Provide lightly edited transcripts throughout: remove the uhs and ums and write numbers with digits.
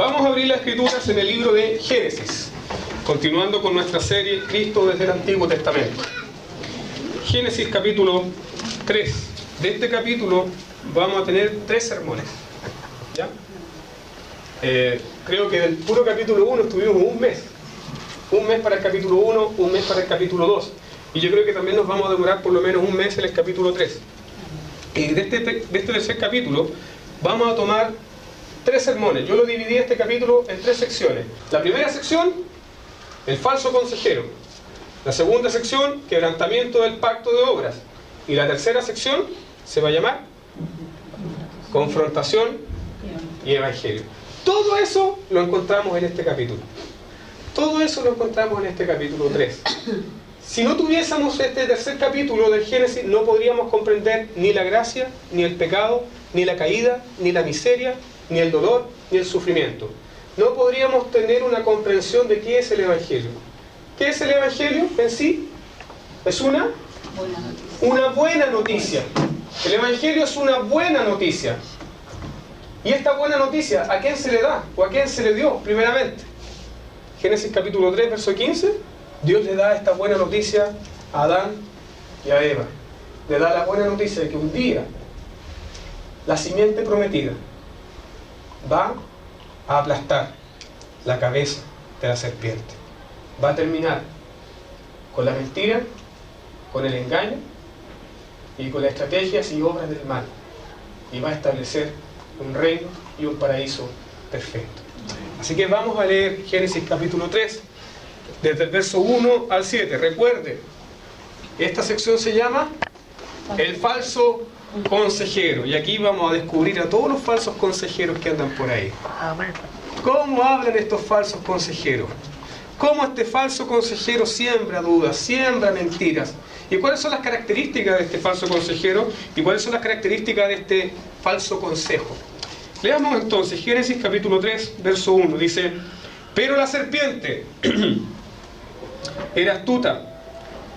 Vamos a abrir las Escrituras en el libro de Génesis, continuando con nuestra serie Cristo desde el Antiguo Testamento. Génesis capítulo 3. De este capítulo vamos a tener 3 sermones. ¿Ya? Creo que del puro capítulo 1 estuvimos un mes. Un mes para el capítulo 1, un mes para el capítulo 2. Y yo creo que también nos vamos a demorar por lo menos un mes en el capítulo 3. Y de este tercer capítulo vamos a tomar 3 sermones. Yo lo dividí este capítulo en 3 secciones. La primera sección, el falso consejero. La segunda sección, quebrantamiento del pacto de obras. Y la tercera sección se va a llamar confrontación y evangelio. Todo eso lo encontramos en este capítulo. Todo eso lo encontramos en este capítulo 3. Si no tuviésemos este tercer capítulo del Génesis, no podríamos comprender ni la gracia, ni el pecado, ni la caída, ni la miseria, ni el dolor, ni el sufrimiento. No podríamos tener una comprensión de qué es el Evangelio. ¿Qué es el Evangelio en sí? Es una buena noticia. El Evangelio es una buena noticia. Y esta buena noticia, ¿a quién se le da? ¿O a quién se le dio primeramente? Génesis capítulo 3, verso 15. Dios le da esta buena noticia a Adán y a Eva. Le da la buena noticia de que un día la simiente prometida va a aplastar la cabeza de la serpiente. Va a terminar con la mentira, con el engaño y con las estrategias y obras del mal. Y va a establecer un reino y un paraíso perfecto. Así que vamos a leer Génesis capítulo 3, desde el verso 1 al 7. Recuerde, esta sección se llama El falso consejero. Y aquí vamos a descubrir a todos los falsos consejeros que andan por ahí. ¿Cómo hablan estos falsos consejeros? ¿Cómo este falso consejero siembra dudas, siembra mentiras? ¿Y cuáles son las características de este falso consejero? ¿Y cuáles son las características de este falso consejo? Leamos entonces Génesis capítulo 3, verso 1. Dice: pero la serpiente era astuta,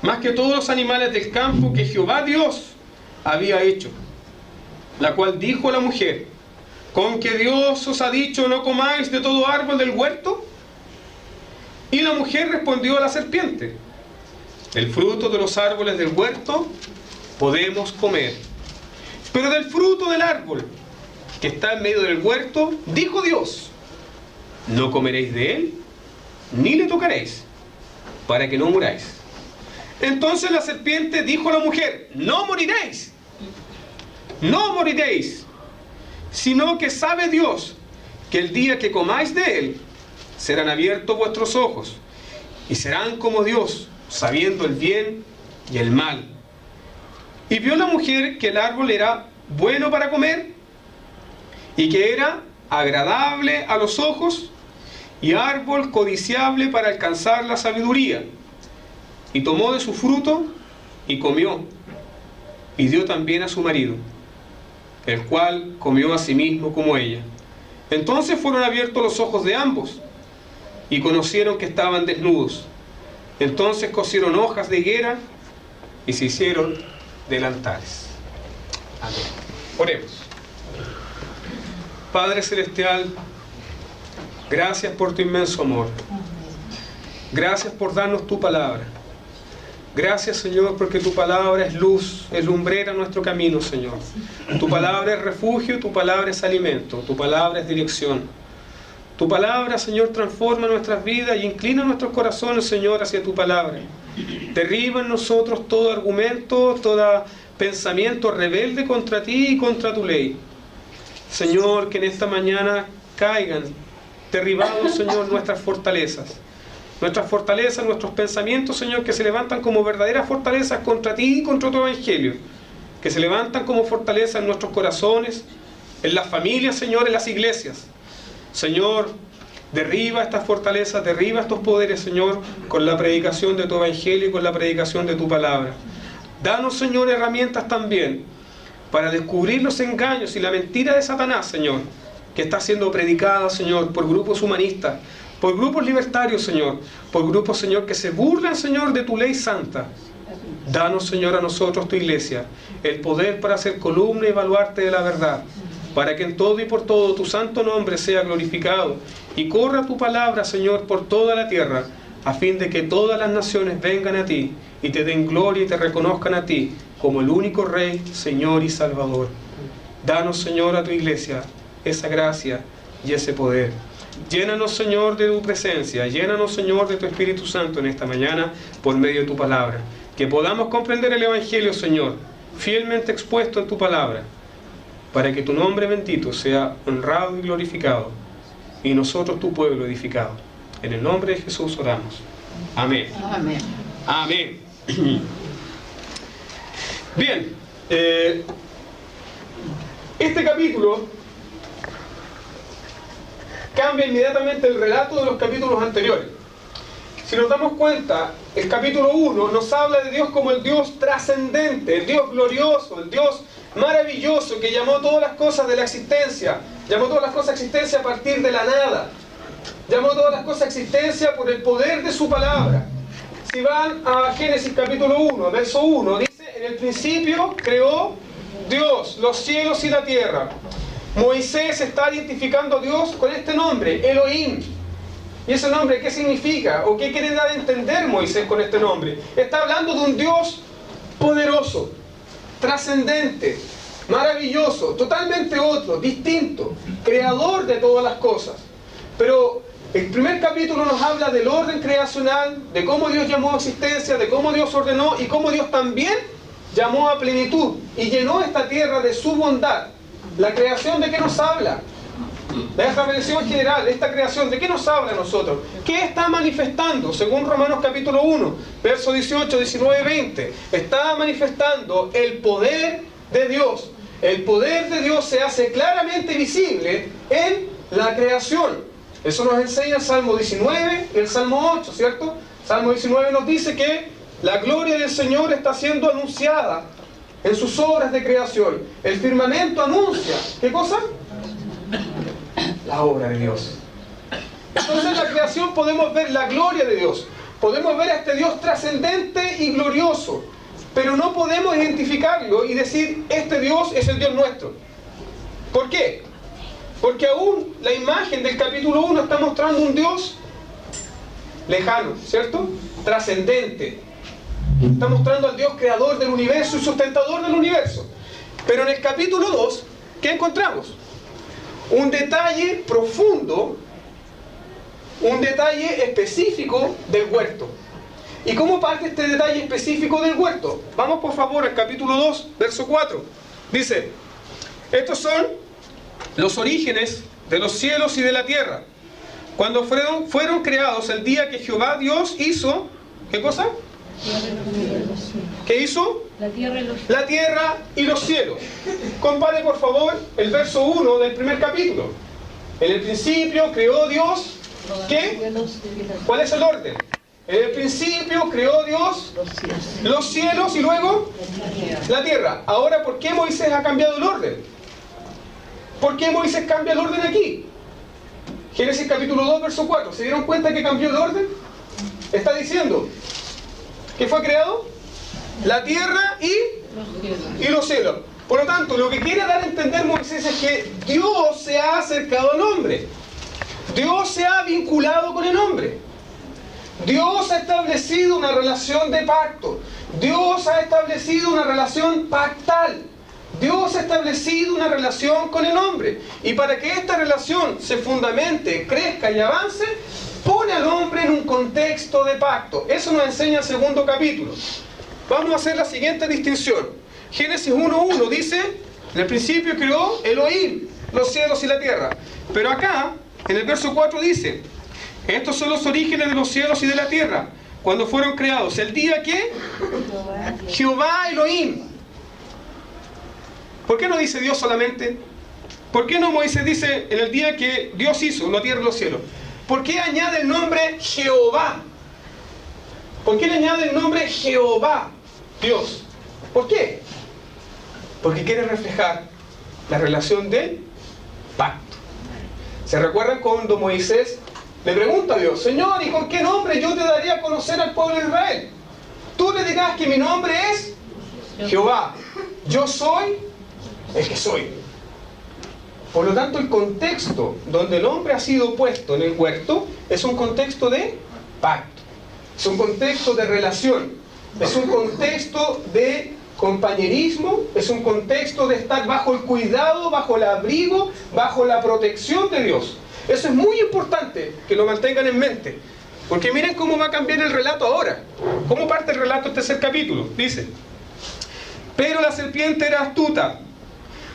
más que todos los animales del campo que Jehová Dios había hecho, la cual dijo a la mujer: ¿con que Dios os ha dicho no comáis de todo árbol del huerto? Y la mujer respondió a la serpiente: del fruto de los árboles del huerto podemos comer, pero del fruto del árbol que está en medio del huerto, dijo Dios: no comeréis de él, ni le tocaréis, para que no muráis. Entonces la serpiente dijo a la mujer: no moriréis, no moriréis, sino que sabe Dios que el día que comáis de él, serán abiertos vuestros ojos, y serán como Dios, sabiendo el bien y el mal. Y vio la mujer que el árbol era bueno para comer, y que era agradable a los ojos, y árbol codiciable para alcanzar la sabiduría. Y tomó de su fruto, y comió, y dio también a su marido, el cual comió asimismo como ella. Entonces fueron abiertos los ojos de ambos, y conocieron que estaban desnudos. Entonces cosieron hojas de higuera, y se hicieron delantales. Amén. Oremos. Padre Celestial, gracias por tu inmenso amor. Gracias por darnos tu palabra. Gracias, Señor, porque tu palabra es luz, es lumbrera en nuestro camino, Señor. Tu palabra es refugio, tu palabra es alimento, tu palabra es dirección. Tu palabra, Señor, transforma nuestras vidas y inclina nuestros corazones, Señor, hacia tu palabra. Derriba en nosotros todo argumento, todo pensamiento rebelde contra ti y contra tu ley. Señor, que en esta mañana caigan derribados, Señor, nuestras fortalezas, nuestros pensamientos, Señor, que se levantan como verdaderas fortalezas contra ti y contra tu evangelio, que se levantan como fortalezas en nuestros corazones, en las familias, Señor, en las iglesias. Señor, derriba estas fortalezas, derriba estos poderes, Señor, con la predicación de tu evangelio y con la predicación de tu palabra. Danos, Señor, herramientas también para descubrir los engaños y la mentira de Satanás, Señor, que está siendo predicada, Señor, por grupos humanistas, por grupos libertarios, Señor, por grupos, Señor, que se burlan, Señor, de tu ley santa. Danos, Señor, a nosotros, tu iglesia, el poder para ser columna y baluarte de la verdad. para que en todo y por todo tu santo nombre sea glorificado, y corra tu palabra, Señor, por toda la tierra, a fin de que todas las naciones vengan a ti, y te den gloria y te reconozcan a ti, como el único Rey, Señor y Salvador. Danos, Señor, a tu iglesia esa gracia y ese poder. Llénanos, Señor, de tu presencia. Llénanos, Señor, de tu Espíritu Santo en esta mañana por medio de tu palabra. Que podamos comprender el Evangelio, Señor, fielmente expuesto en tu palabra, para que tu nombre bendito sea honrado y glorificado, y nosotros tu pueblo edificado. En el nombre de Jesús oramos. Amén. Amén. Amén. Bien, este capítulo cambia inmediatamente el relato de los capítulos anteriores. Si nos damos cuenta, el capítulo 1 nos habla de Dios como el Dios trascendente, el Dios glorioso, el Dios maravilloso que llamó todas las cosas de la existencia, llamó todas las cosas a existencia a partir de la nada, llamó todas las cosas a existencia por el poder de su palabra. Si van a Génesis capítulo 1, verso 1, dice: en el principio creó Dios los cielos y la tierra. Moisés está identificando a Dios con este nombre, Elohim. ¿Y ese nombre qué significa? ¿O qué quiere dar a entender Moisés con este nombre? Está hablando de un Dios poderoso, trascendente, maravilloso, totalmente otro, distinto, creador de todas las cosas. Pero el primer capítulo nos habla del orden creacional, de cómo Dios llamó a existencia, de cómo Dios ordenó y cómo Dios también llamó a plenitud y llenó esta tierra de su bondad. ¿La creación de qué nos habla? De esta revelación general, esta creación, ¿de qué nos habla a nosotros? ¿Qué está manifestando? Según Romanos capítulo 1, versos 18, 19 y 20, está manifestando el poder de Dios. El poder de Dios se hace claramente visible en la creación. Eso nos enseña el Salmo 19 y el Salmo 8, ¿cierto? Salmo 19 nos dice que la gloria del Señor está siendo anunciada en sus obras de creación. El firmamento anuncia, ¿qué cosa? La obra de Dios. Entonces en la creación podemos ver la gloria de Dios. Podemos ver a este Dios trascendente y glorioso. Pero no podemos identificarlo y decir, este Dios es el Dios nuestro. ¿Por qué? Porque aún la imagen del capítulo 1 está mostrando un Dios lejano, ¿cierto? Trascendente. Está mostrando al Dios creador del universo y sustentador del universo. Pero en el capítulo 2, ¿qué encontramos? Un detalle profundo, un detalle específico del huerto. ¿Y cómo parte este detalle específico del huerto? Vamos por favor al capítulo 2, verso 4. Dice: estos son los orígenes de los cielos y de la tierra, cuando fueron creados el día que Jehová Dios hizo, ¿qué cosa? ¿Qué hizo? La tierra y los cielos. Compare por favor el verso 1 del primer capítulo. En el principio creó Dios, ¿qué? ¿Cuál es el orden? En el principio creó Dios los cielos y luego la tierra. Ahora, ¿por qué Moisés ha cambiado el orden? ¿Por qué Moisés cambia el orden aquí? Génesis capítulo 2, verso 4. ¿Se dieron cuenta que cambió el orden? Está diciendo que fue creado la tierra y los cielos. Por lo tanto, lo que quiere dar a entender Moisés es que Dios se ha acercado al hombre. Dios se ha vinculado con el hombre. Dios ha establecido una relación de pacto. Dios ha establecido una relación pactal. Dios ha establecido una relación con el hombre. Y para que esta relación se fundamente, crezca y avance, pone al hombre en un contexto de pacto. Eso nos enseña el segundo capítulo. Vamos a hacer la siguiente distinción. Génesis 1.1 dice: en el principio creó Elohim los cielos y la tierra. Pero acá, en el verso 4 dice: estos son los orígenes de los cielos y de la tierra, cuando fueron creados el día que Jehová Elohim. ¿Por qué no dice Dios solamente? ¿Por qué no Moisés dice en el día que Dios hizo la tierra y los cielos? ¿Por qué añade el nombre Jehová? ¿Por qué le añade el nombre Jehová, Dios? ¿Por qué? Porque quiere reflejar la relación del pacto. ¿Se recuerdan cuando Moisés le pregunta a Dios: Señor, ¿y con qué nombre yo te daría a conocer al pueblo de Israel? Tú le dirás que mi nombre es Jehová. Yo soy el que soy. Por lo tanto, el contexto donde el hombre ha sido puesto en el huerto es un contexto de pacto, es un contexto de relación, es un contexto de compañerismo, es un contexto de estar bajo el cuidado, bajo el abrigo, bajo la protección de Dios. Eso es muy importante que lo mantengan en mente, porque miren cómo va a cambiar el relato ahora. ¿Cómo parte el relato el tercer capítulo? Dice: pero la serpiente era astuta,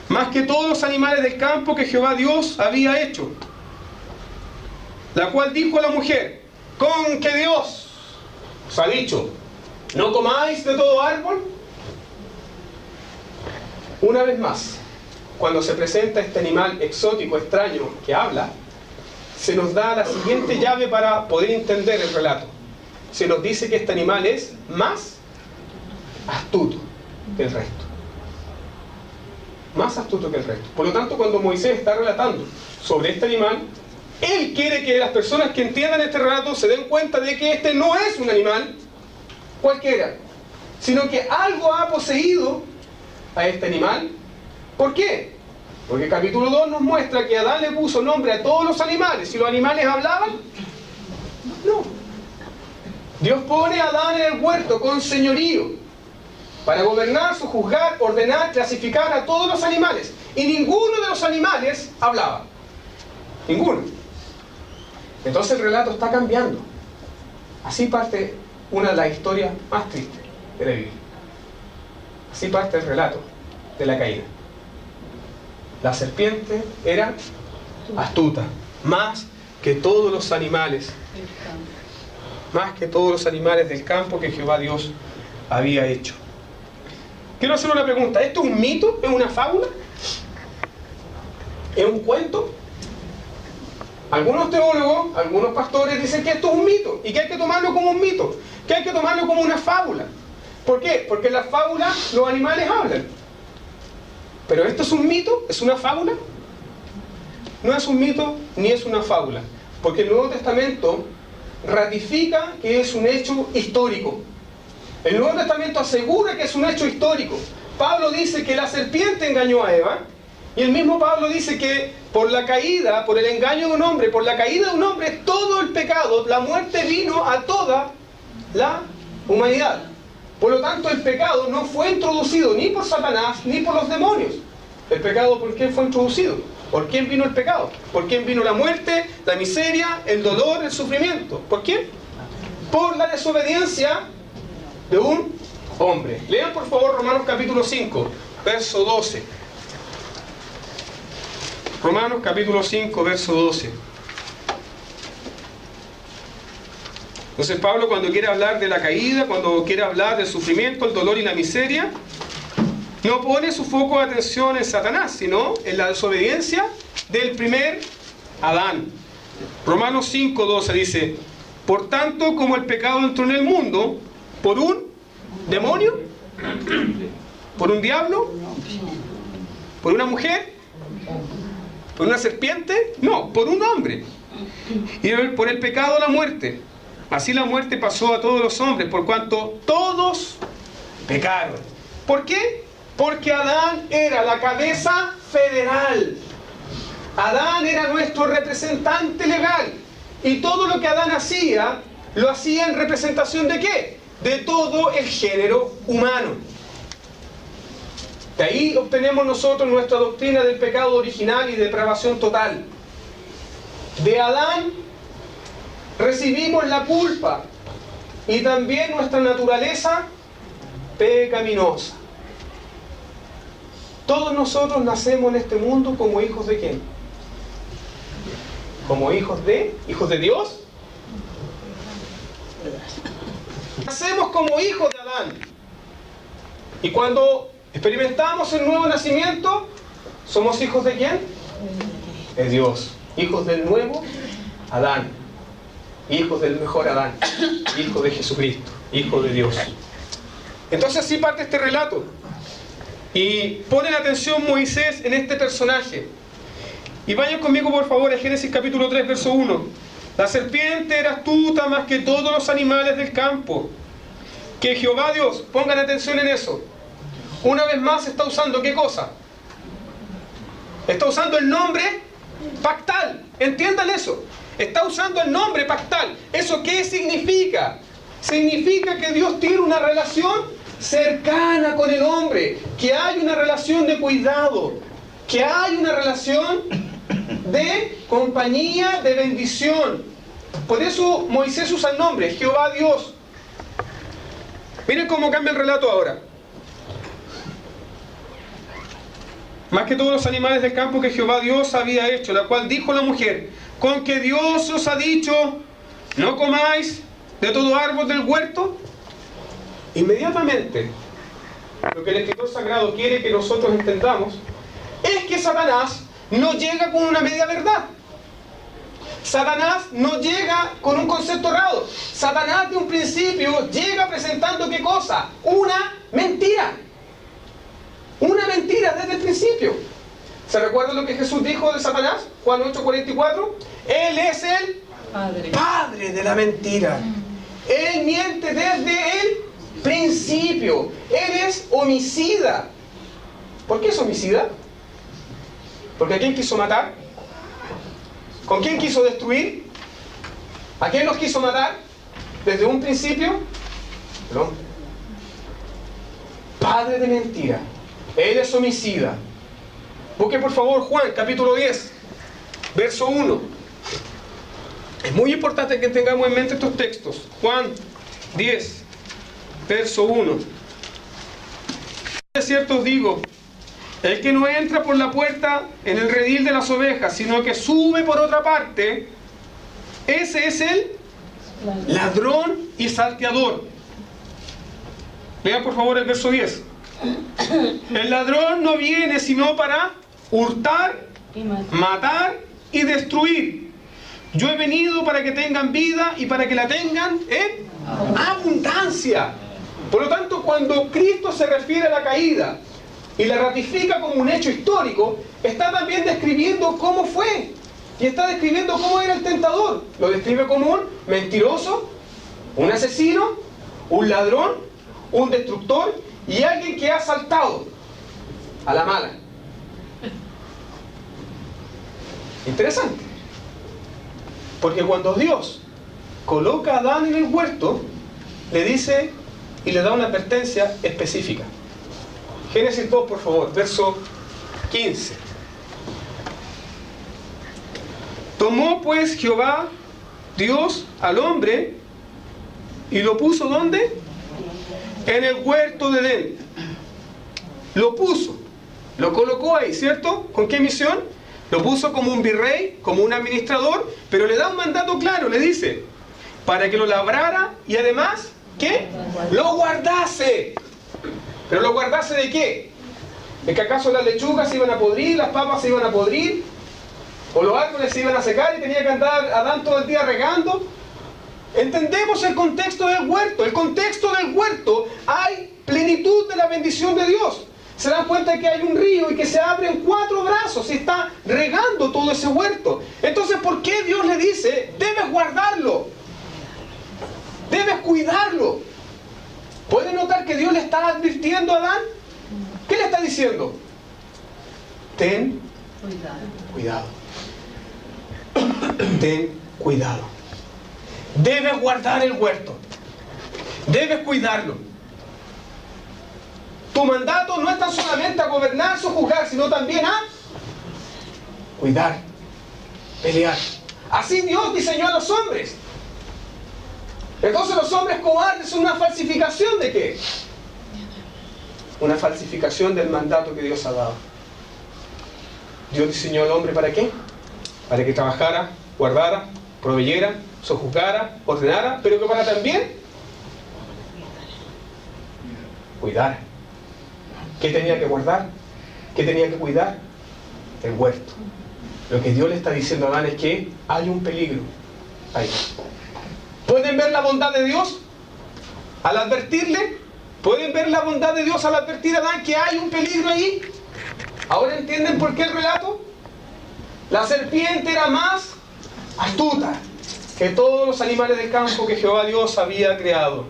más que todos los animales del campo que Jehová Dios había hecho, la cual dijo a la mujer: con que Dios os ha dicho, no comáis de todo árbol. Una vez más, cuando se presenta este animal exótico, extraño, que habla, se nos da la siguiente llave para poder entender el relato. Se nos dice que este animal es más astuto que el resto. Más astuto que el resto. Por lo tanto, cuando Moisés está relatando sobre este animal, él quiere que las personas que entiendan este relato se den cuenta de que este no es un animal cualquiera, sino que algo ha poseído a este animal. ¿Por qué? Porque el capítulo 2 nos muestra que Adán le puso nombre a todos los animales. ¿Y los animales hablaban? No. Dios pone a Adán en el huerto con señorío para gobernar, sojuzgar, ordenar, clasificar a todos los animales. Y ninguno de los animales hablaba. Ninguno. Entonces el relato está cambiando. Así parte una de las historias más tristes de la Biblia. Así parte el relato de la caída. La serpiente era astuta, más que todos los animales, más que todos los animales del campo que Jehová Dios había hecho. Quiero hacer una pregunta: ¿esto es un mito? ¿Es una fábula? ¿Es un cuento? Algunos teólogos, algunos pastores dicen que esto es un mito y que hay que tomarlo como un mito, que hay que tomarlo como una fábula. ¿Por qué? Porque en las fábulas los animales hablan. ¿Pero esto es un mito? ¿Es una fábula? No es un mito ni es una fábula, porque el Nuevo Testamento ratifica que es un hecho histórico. El Nuevo Testamento asegura que es un hecho histórico. Pablo dice que la serpiente engañó a Eva, y el mismo Pablo dice que por la caída, por el engaño de un hombre, por la caída de un hombre, todo el pecado, la muerte vino a toda la humanidad. Por lo tanto, el pecado no fue introducido ni por Satanás ni por los demonios. El pecado, ¿por qué fue introducido? ¿Por quién vino el pecado? ¿Por quién vino la muerte, la miseria, el dolor, el sufrimiento? ¿Por quién? Por la desobediencia de un hombre. Lean por favor Romanos capítulo 5, verso 12. Romanos capítulo 5, verso 12. Entonces Pablo, cuando quiere hablar de la caída, cuando quiere hablar del sufrimiento, el dolor y la miseria, no pone su foco de atención en Satanás, sino en la desobediencia del primer Adán. Romanos 5, 12 dice: por tanto, como el pecado entró en el mundo por un demonio, por un diablo, por una mujer, por una serpiente, no, por un hombre, y por el pecado la muerte. Así la muerte pasó a todos los hombres, por cuanto todos pecaron. ¿Por qué? Porque Adán era la cabeza federal. Adán era nuestro representante legal. Y todo lo que Adán hacía, lo hacía en representación ¿de qué? De todo el género humano. De ahí obtenemos nosotros nuestra doctrina del pecado original y depravación total. De Adán recibimos la culpa y también nuestra naturaleza pecaminosa. Todos nosotros nacemos en este mundo como hijos de ¿quién? Como hijos de Dios. Nacemos como hijos de Adán. Y cuando experimentamos el nuevo nacimiento, ¿somos hijos de quién? De Dios. Hijos del nuevo Adán. Hijos del mejor Adán. Hijo de Jesucristo. Hijo de Dios. Entonces así parte este relato. Y pone la atención Moisés en este personaje. Y vayan conmigo por favor a Génesis capítulo 3, verso 1. La serpiente era astuta más que todos los animales del campo que Jehová Dios, pongan atención en eso, una vez más está usando ¿qué cosa? Está usando el nombre pactal. Entiendan eso. Está usando el nombre pactal. ¿Eso qué significa? Significa que Dios tiene una relación cercana con el hombre, que hay una relación de cuidado, que hay una relación de compañía, de bendición. Por eso Moisés usa el nombre, Jehová Dios. Miren cómo cambia el relato ahora. Más que todos los animales del campo que Jehová Dios había hecho, la cual dijo la mujer, con que Dios os ha dicho, no comáis de todo árbol del huerto. Inmediatamente, lo que el escritor sagrado quiere que nosotros entendamos es que Satanás no llega con una media verdad. Satanás no llega con un concepto errado. Satanás de un principio llega presentando ¿qué cosa? Una mentira. Una mentira desde el principio. ¿Se recuerda lo que Jesús dijo de Satanás? Juan 8:44. Él es el padre de la mentira. Él miente desde el principio. Él es homicida. ¿Por qué es homicida? Porque ¿a quién quiso matar? ¿Con quién quiso destruir? ¿A quién los quiso matar? Desde un principio, el hombre. Padre de mentira. Él es homicida. Busque por favor Juan, capítulo 10, verso 1. Es muy importante que tengamos en mente estos textos. Juan 10, verso 1. De cierto os digo, el que no entra por la puerta en el redil de las ovejas, sino que sube por otra parte, ese es el ladrón y salteador. Lean por favor el verso 10. El ladrón no viene sino para hurtar, matar y destruir. Yo he venido para que tengan vida y para que la tengan en abundancia. Por lo tanto, cuando Cristo se refiere a la caída y la ratifica como un hecho histórico, está también describiendo cómo fue. Y está describiendo cómo era el tentador. Lo describe como un mentiroso, un asesino, un ladrón, un destructor y alguien que ha saltado a la mala. Interesante. Porque cuando Dios coloca a Adán en el huerto, le dice y le da una advertencia específica. Génesis 2, por favor, verso 15. Tomó pues Jehová Dios al hombre y lo puso ¿dónde? En el huerto de Edén. Lo puso, lo colocó ahí, ¿cierto? ¿Con qué misión? Lo puso como un virrey, como un administrador, pero le da un mandato claro, le dice, para que lo labrara y además, ¿qué? Lo guardase. ¿Pero lo guardase de qué? ¿Es que acaso las lechugas se iban a podrir, las papas se iban a podrir? ¿O los árboles se iban a secar y tenía que andar Adán todo el día regando? Entendemos el contexto del huerto. El contexto del huerto hay plenitud de la bendición de Dios. Se dan cuenta de que hay un río y que se abren 4 brazos y está regando todo ese huerto. Entonces, ¿por qué Dios le dice, debes guardarlo? Debes cuidarlo. ¿Pueden notar que Dios le está advirtiendo a Adán? ¿Qué le está diciendo? Ten cuidado. Ten cuidado. Debes guardar el huerto. Debes cuidarlo. Tu mandato no es tan solamente a gobernar o juzgar, sino también a cuidar, pelear. Así Dios diseñó a los hombres. Entonces los hombres cobardes son una falsificación ¿de qué? Una falsificación del mandato que Dios ha dado. Dios diseñó al hombre ¿para qué? Para que trabajara, guardara, proveyera, sojuzgara, ordenara, pero que para también cuidar. ¿Qué tenía que guardar? ¿Qué tenía que cuidar? El huerto. Lo que Dios le está diciendo a Adán es que hay un peligro ahí. ¿Pueden ver la bondad de Dios al advertirle? ¿Pueden ver la bondad de Dios al advertir a Adán que hay un peligro ahí? ¿Ahora entienden por qué el relato? La serpiente era más astuta que todos los animales del campo que Jehová Dios había creado.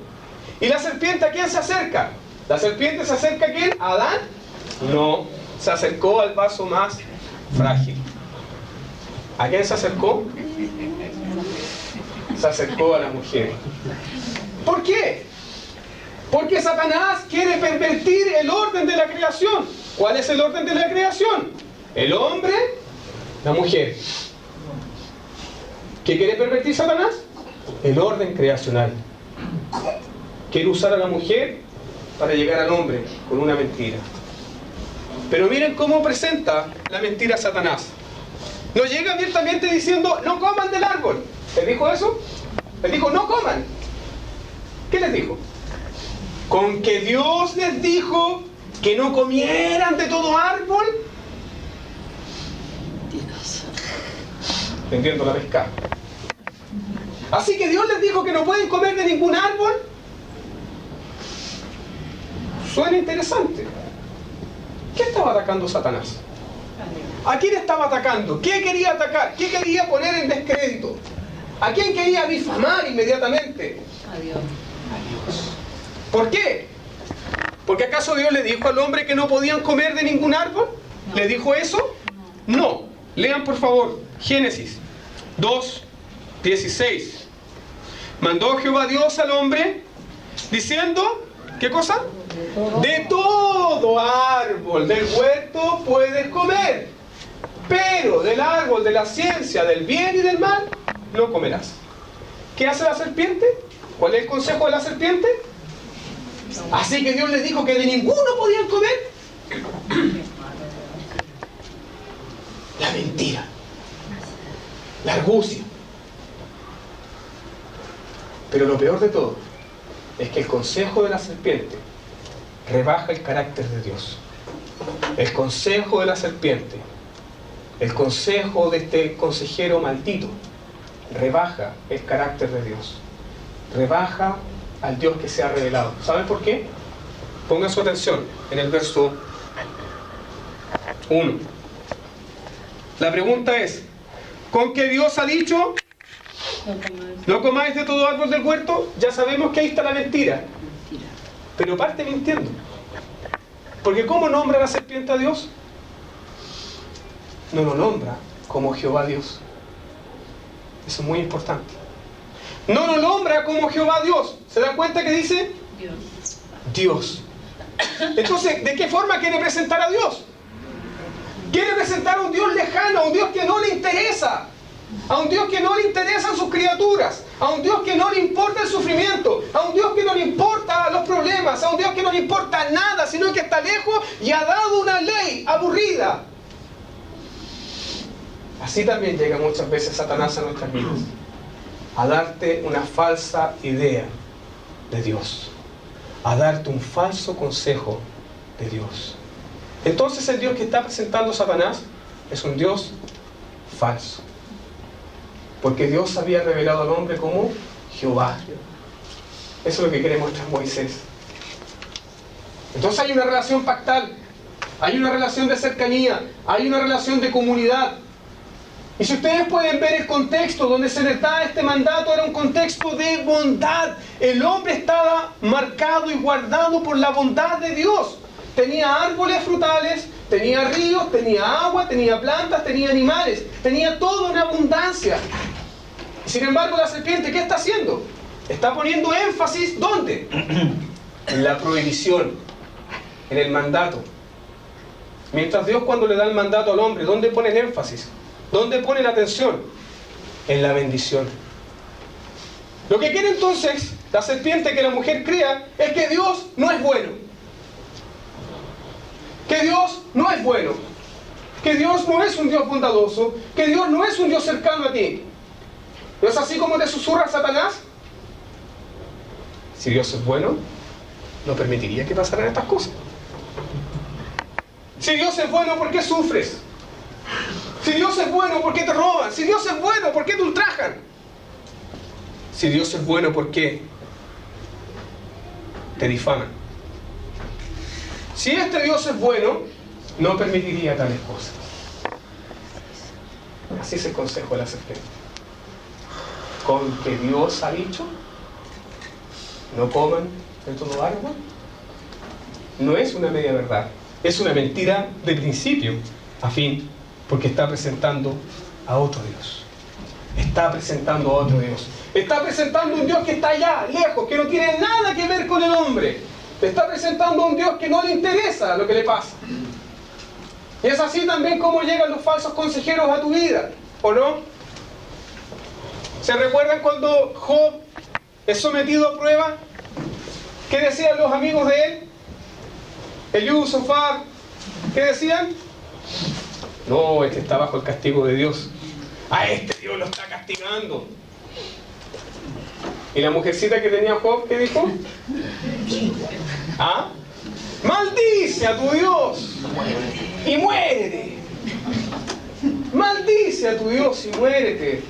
¿Y la serpiente a quién se acerca? ¿La serpiente se acerca a quién? ¿A Adán? No, se acercó al vaso más frágil. ¿A quién se acercó? Se acercó a la mujer. ¿Por qué? Porque Satanás quiere pervertir el orden de la creación. ¿Cuál es el orden de la creación? El hombre, la mujer. ¿Qué quiere pervertir Satanás? El orden creacional. Quiere usar a la mujer para llegar al hombre con una mentira. Pero miren cómo presenta la mentira a Satanás. No llega abiertamente diciendo, no coman del árbol. ¿Les dijo eso? Les dijo, no coman. ¿Qué les dijo? Con que Dios les dijo que no comieran de todo árbol. Entiendo la pesca. Así que Dios les dijo que no pueden comer de ningún árbol. Suena interesante. ¿Qué estaba atacando Satanás? ¿A quién estaba atacando? ¿Qué quería atacar? ¿Qué quería poner en descrédito? ¿A quién quería difamar inmediatamente? A Dios. A Dios. ¿Por qué? ¿Porque acaso Dios le dijo al hombre que no podían comer de ningún árbol? No. ¿Le dijo eso? No. Lean por favor Génesis 2:16. Mandó Jehová Dios al hombre diciendo, ¿qué cosa? De todo árbol del huerto puedes comer, pero del árbol de la ciencia del bien y del mal no comerás. ¿Qué hace la serpiente? ¿Cuál es el consejo de la serpiente? Así que Dios les dijo que de ninguno podían comer. La mentira, la argucia. Pero lo peor de todo es que el consejo de la serpiente rebaja el carácter de Dios. El consejo de la serpiente, el consejo de este consejero maldito, rebaja el carácter de Dios. Rebaja al Dios que se ha revelado. ¿Saben por qué? Pongan su atención en el verso 1. La pregunta es, ¿con qué Dios ha dicho? ¿No comáis de todo árbol del huerto? Ya sabemos que ahí está la mentira. Pero parte mintiendo. Porque ¿cómo nombra la serpiente a Dios? No lo nombra como Jehová Dios. Eso es muy importante. No lo nombra como Jehová Dios. ¿Se dan cuenta que dice? Dios. Dios. Entonces, ¿de qué forma quiere presentar a Dios? Quiere presentar a un Dios lejano, a un Dios que no le interesa. A un Dios que no le interesan sus criaturas, a un Dios que no le importa el sufrimiento, a un Dios que no le importa los problemas, a un Dios que no le importa nada, sino que está lejos y ha dado una ley aburrida. Así también llega muchas veces Satanás a nuestras vidas, a darte una falsa idea de Dios, a darte un falso consejo de Dios. Entonces el Dios que está presentando Satanás es un Dios falso. Porque Dios había revelado al hombre como Jehová. Eso es lo que quiere mostrar Moisés. Entonces hay una relación pactal, hay una relación de cercanía, hay una relación de comunidad. Y si ustedes pueden ver el contexto donde se les da este mandato, era un contexto de bondad. El hombre estaba marcado y guardado por la bondad de Dios. Tenía árboles frutales, tenía ríos, tenía agua, tenía plantas, tenía animales, tenía todo en abundancia. Sin embargo, la serpiente, ¿qué está haciendo? Está poniendo énfasis, ¿dónde? En la prohibición, en el mandato. Mientras Dios, cuando le da el mandato al hombre, ¿dónde pone el énfasis? ¿Dónde pone la atención? En la bendición. Lo que quiere entonces la serpiente que la mujer crea es que Dios no es bueno. Que Dios no es bueno. Que Dios no es un Dios bondadoso. Que Dios no es un Dios cercano a ti. ¿No es así como te susurra Satanás? Si Dios es bueno, no permitiría que pasaran estas cosas. Si Dios es bueno, ¿por qué sufres? Si Dios es bueno, ¿por qué te roban? Si Dios es bueno, ¿por qué te ultrajan? Si Dios es bueno, ¿por qué te difaman? Si este Dios es bueno, no permitiría tales cosas. Así es el consejo de la serpiente. Con que Dios ha dicho, no coman de todo árbol, no es una media verdad, es una mentira de principio a fin. Porque está presentando a otro Dios. Está presentando a otro Dios. Está presentando un Dios que está allá, lejos, que no tiene nada que ver con el hombre. Está presentando a un Dios que no le interesa lo que le pasa. Y es así también como llegan los falsos consejeros a tu vida, ¿o no? ¿Se recuerdan cuando Job es sometido a prueba? ¿Qué decían los amigos de él? Eliú, Sofar, ¿qué decían? No, este está bajo el castigo de Dios. A este Dios lo está castigando. ¿Y la mujercita que tenía Job, qué dijo? ¿Ah? Maldice a tu Dios y muérete. Maldice a tu Dios y muérete.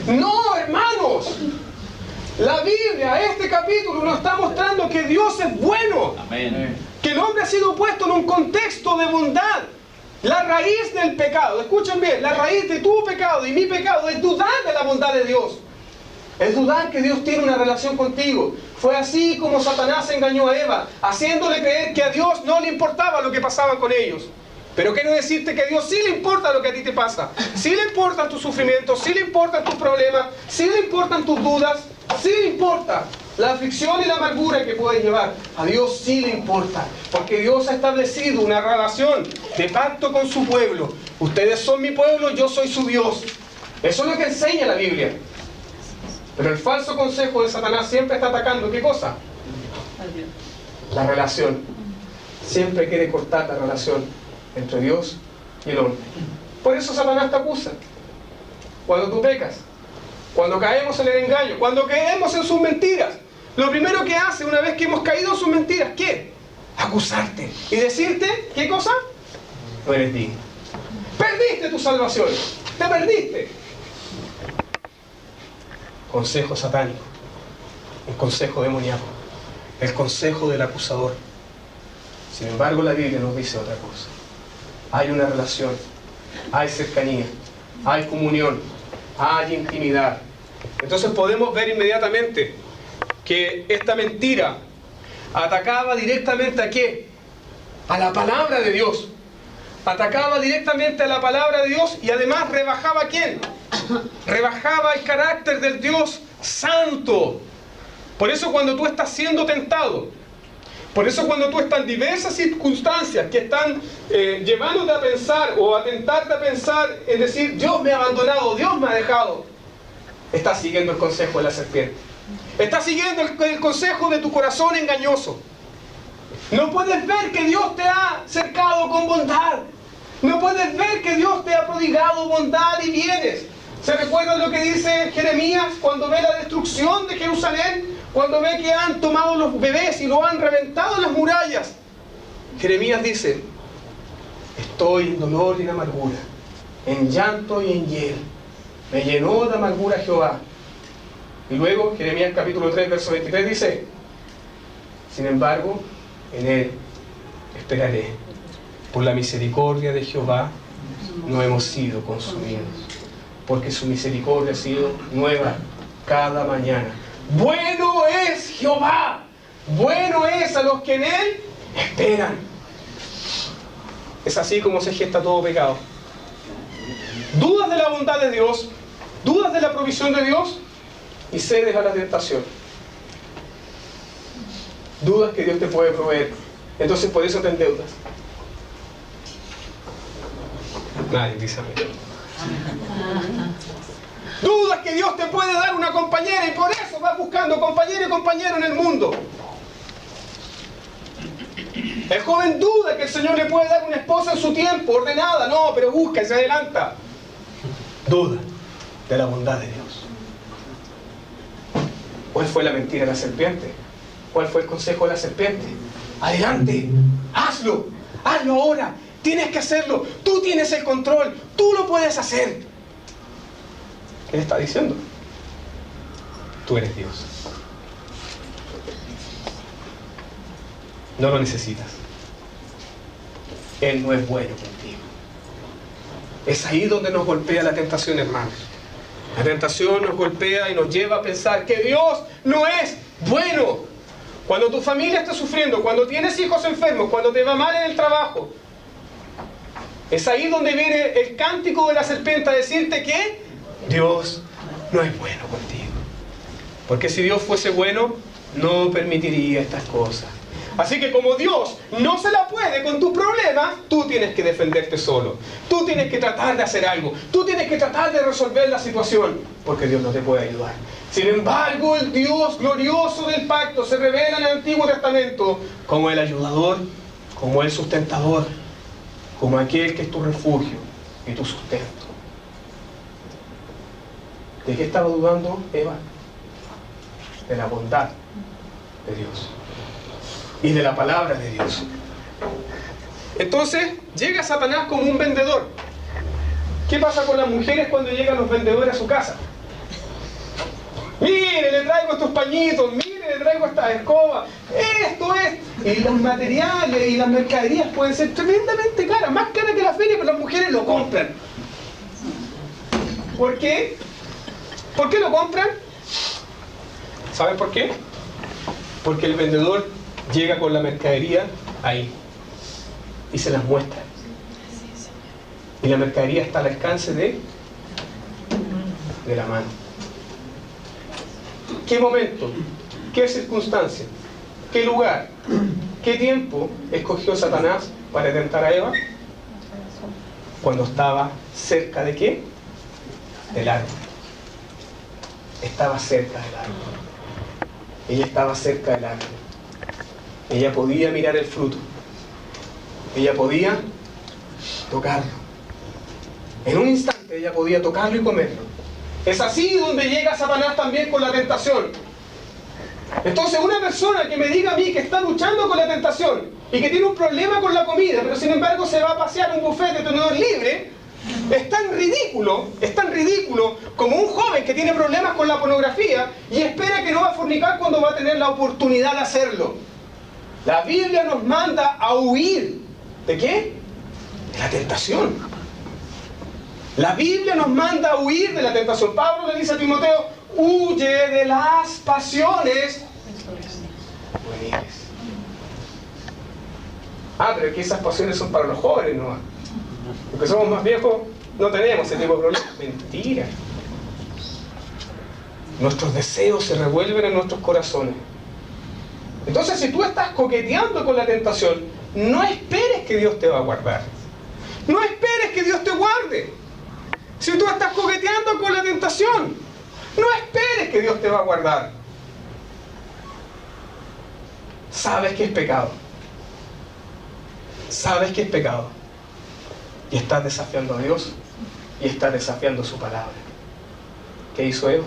No, hermanos. La Biblia, este capítulo nos está mostrando que Dios es bueno. Amén. Que el hombre ha sido puesto en un contexto de bondad. La raíz del pecado, escuchen bien, la raíz de tu pecado y mi pecado es dudar de la bondad de Dios. Es dudar que Dios tiene una relación contigo. Fue así como Satanás engañó a Eva, haciéndole creer que a Dios no le importaba lo que pasaba con ellos. Pero quiero decirte que a Dios sí le importa lo que a ti te pasa. Sí le importan tus sufrimientos, sí le importan tus problemas, sí le importan tus dudas, sí le importa la aflicción y la amargura que puedes llevar. A Dios sí le importa, porque Dios ha establecido una relación de pacto con su pueblo. Ustedes son mi pueblo, yo soy su Dios. Eso es lo que enseña la Biblia. Pero el falso consejo de Satanás siempre está atacando, ¿qué cosa? La relación. Siempre quiere cortar la relación entre Dios y el hombre. Por eso Satanás te acusa. Cuando tú pecas, cuando caemos en el engaño, cuando caemos en sus mentiras, lo primero que hace una vez que hemos caído en sus mentiras, ¿qué? Acusarte y decirte, ¿qué cosa? No eres digno. Perdiste tu salvación. Te perdiste. Consejo satánico, un consejo demoníaco, el consejo del acusador. Sin embargo, la Biblia nos dice otra cosa. Hay una relación, hay cercanía, hay comunión, hay intimidad. Entonces podemos ver inmediatamente que esta mentira atacaba directamente ¿a qué? A la palabra de Dios. Atacaba directamente a la palabra de Dios y además rebajaba ¿a quién? Rebajaba el carácter del Dios santo. Por eso cuando tú estás siendo tentado, por eso cuando tú estás en diversas circunstancias que están llevándote a pensar o a tentarte a pensar en decir Dios me ha abandonado, Dios me ha dejado, estás siguiendo el consejo de la serpiente. Estás siguiendo el consejo de tu corazón engañoso. No puedes ver que Dios te ha cercado con bondad. No puedes ver que Dios te ha prodigado bondad y bienes. ¿Se recuerdan lo que dice Jeremías cuando ve la destrucción de Jerusalén? Cuando ve que han tomado los bebés y lo han reventado en las murallas. Jeremías dice, estoy en dolor y en amargura, en llanto y en hiel. Me llenó de amargura Jehová. Y luego Jeremías capítulo 3, verso 23 dice, sin embargo, en él esperaré. Por la misericordia de Jehová no hemos sido consumidos, porque su misericordia ha sido nueva cada mañana. Bueno es Jehová, bueno es a los que en él esperan. Es así como se gesta todo pecado. Dudas de la bondad de Dios, dudas de la provisión de Dios y cedes a la tentación. Dudas que Dios te puede proveer, entonces por eso te endeudas. Nadie dice amén. Dudas que Dios te puede dar una compañera y por eso vas buscando compañero y compañero en el mundo. El joven duda que el Señor le puede dar una esposa en su tiempo, ordenada, no, pero busca y se adelanta. Duda de la bondad de Dios. ¿Cuál fue la mentira de la serpiente? ¿Cuál fue el consejo de la serpiente? Adelante, hazlo, hazlo ahora. Tienes que hacerlo, tú tienes el control, tú lo puedes hacer. ¿Qué le está diciendo? Tú eres Dios. No lo necesitas. Él no es bueno contigo. Es ahí donde nos golpea la tentación, hermanos. La tentación nos golpea y nos lleva a pensar que Dios no es bueno. Cuando tu familia está sufriendo, cuando tienes hijos enfermos, cuando te va mal en el trabajo, Es ahí donde viene el cántico de la serpiente a decirte que Dios no es bueno contigo. Porque si Dios fuese bueno, no permitiría estas cosas. Así que como Dios no se la puede con tus problemas, tú tienes que defenderte solo. Tú tienes que tratar de hacer algo. Tú tienes que tratar de resolver la situación, porque Dios no te puede ayudar. Sin embargo, el Dios glorioso del pacto se revela en el Antiguo Testamento como el ayudador, como el sustentador, como aquel que es tu refugio y tu sustento. ¿De qué estaba dudando Eva? De la bondad de Dios y de la palabra de Dios. Entonces llega Satanás como un vendedor. ¿Qué pasa con las mujeres cuando llegan los vendedores a su casa? Mire, le traigo estos pañitos, mire, le traigo esta escoba, esto es. Y los materiales y las mercaderías pueden ser tremendamente caras, más caras que la feria, pero las mujeres lo compran. ¿Por qué? ¿Por qué lo compran? ¿Saben por qué? Porque el vendedor llega con la mercadería ahí y se las muestra. Y la mercadería está al alcance de la mano. ¿Qué momento? ¿Qué circunstancia? ¿Qué lugar? ¿Qué tiempo escogió Satanás para tentar a Eva? Cuando estaba cerca de ¿qué? Del árbol. Estaba cerca del árbol. Ella estaba cerca del árbol. Ella podía mirar el fruto. Ella podía tocarlo. En un instante ella podía tocarlo y comerlo. Es así donde llega Satanás también con la tentación. Entonces una persona que me diga a mí que está luchando con la tentación y que tiene un problema con la comida, pero sin embargo se va a pasear a un buffet de tenedor libre, es tan ridículo como un joven que tiene problemas con la pornografía y espera que no va a fornicar cuando va a tener la oportunidad de hacerlo. La Biblia nos manda a huir. ¿De qué? De la tentación. La Biblia nos manda a huir de la tentación. Pablo le dice a Timoteo, huye de las pasiones juveniles. Pero es que esas pasiones son para los jóvenes, ¿no? Porque somos más viejos, no tenemos ese tipo de problemas. Mentira. Nuestros deseos se revuelven en nuestros corazones. Entonces, si tú estás coqueteando con la tentación, no esperes que Dios te va a guardar. No esperes que Dios te guarde. Si tú estás coqueteando con la tentación, no esperes que Dios te va a guardar. Sabes que es pecado. Sabes que es pecado. Y estás desafiando a Dios y estás desafiando su palabra. ¿Qué hizo Eva?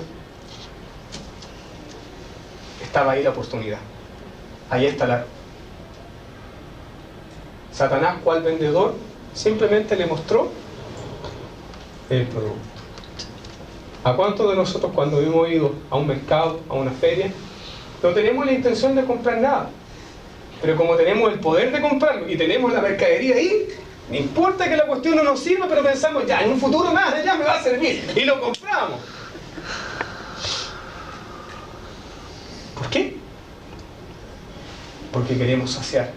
Estaba ahí la oportunidad. Ahí está la... Satanás, cual vendedor, simplemente le mostró el producto. ¿A cuántos de nosotros cuando hemos ido a un mercado, a una feria, no tenemos la intención de comprar nada? Pero como tenemos el poder de comprarlo y tenemos la mercadería ahí, no importa que la cuestión no nos sirva, pero pensamos, ya, en un futuro más allá me va a servir. Y lo compramos. ¿Por qué? Porque queremos saciar.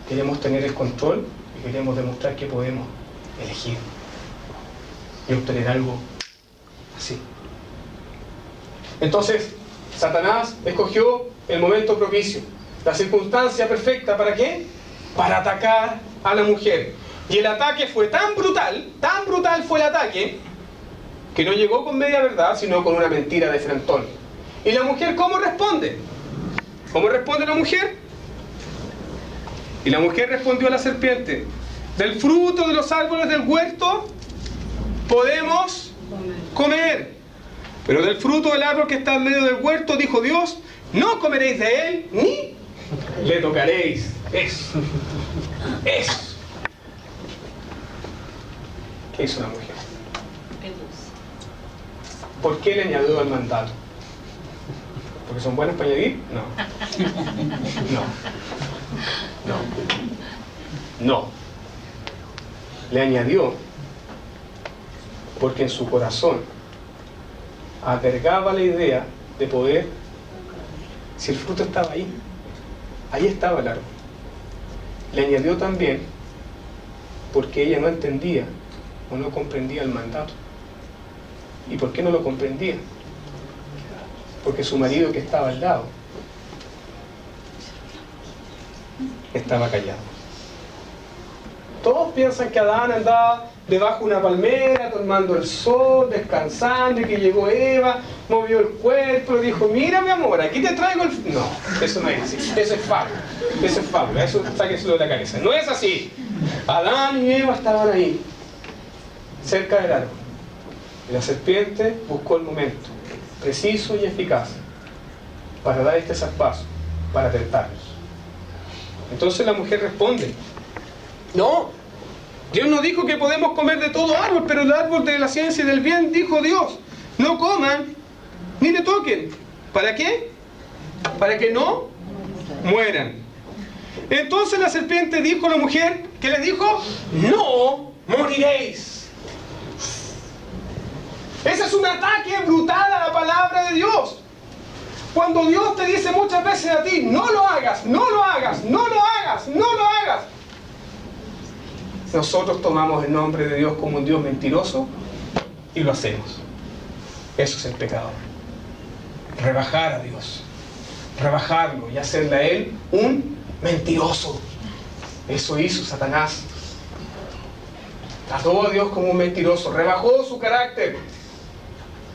Queremos tener el control y queremos demostrar que podemos elegir y obtener algo así. Entonces, Satanás escogió el momento propicio, la circunstancia perfecta, ¿para qué? Para atacar a la mujer. Y el ataque fue tan brutal fue el ataque, que no llegó con media verdad, sino con una mentira de frentón. ¿Y la mujer cómo responde? ¿Cómo responde la mujer? Y la mujer respondió a la serpiente, del fruto de los árboles del huerto podemos comer, pero del fruto del árbol que está en medio del huerto, dijo Dios, no comeréis de él, ni le tocaréis. Eso. ¿Qué hizo la mujer? ¿Por qué le añadió al mandato? ¿Porque son buenos para añadir? No. Le añadió porque en su corazón albergaba la idea de poder, si el fruto estaba ahí estaba el árbol. Le añadió también porque ella no entendía o no comprendía el mandato. ¿Y por qué no lo comprendía? Porque su marido, que estaba al lado, estaba callado. Todos piensan que Adán andaba debajo de una palmera, tomando el sol, descansando, y que llegó Eva, movió el cuerpo, le dijo: mira mi amor, aquí te traigo el... No, eso no es así, eso es fábula, eso sáqueselo de la cabeza. No es así. Adán y Eva estaban ahí, cerca del árbol. Y la serpiente buscó el momento preciso y eficaz para dar este zarpazo, para tentarlos. Entonces la mujer responde: no, Dios no dijo que podemos comer de todo árbol, pero el árbol de la ciencia y del bien dijo Dios: no coman ni le toquen. ¿Para qué? Para que no mueran. Entonces la serpiente dijo a la mujer, ¿qué le dijo? No moriréis. Ese es un ataque brutal a la palabra de Dios. Cuando Dios te dice muchas veces a ti: no lo hagas, no lo hagas, no lo hagas, no lo hagas, nosotros tomamos el nombre de Dios como un Dios mentiroso y lo hacemos. Eso es el pecado. Rebajar a Dios, rebajarlo y hacerle a Él un mentiroso. Eso hizo Satanás. Trató a Dios como un mentiroso, rebajó su carácter.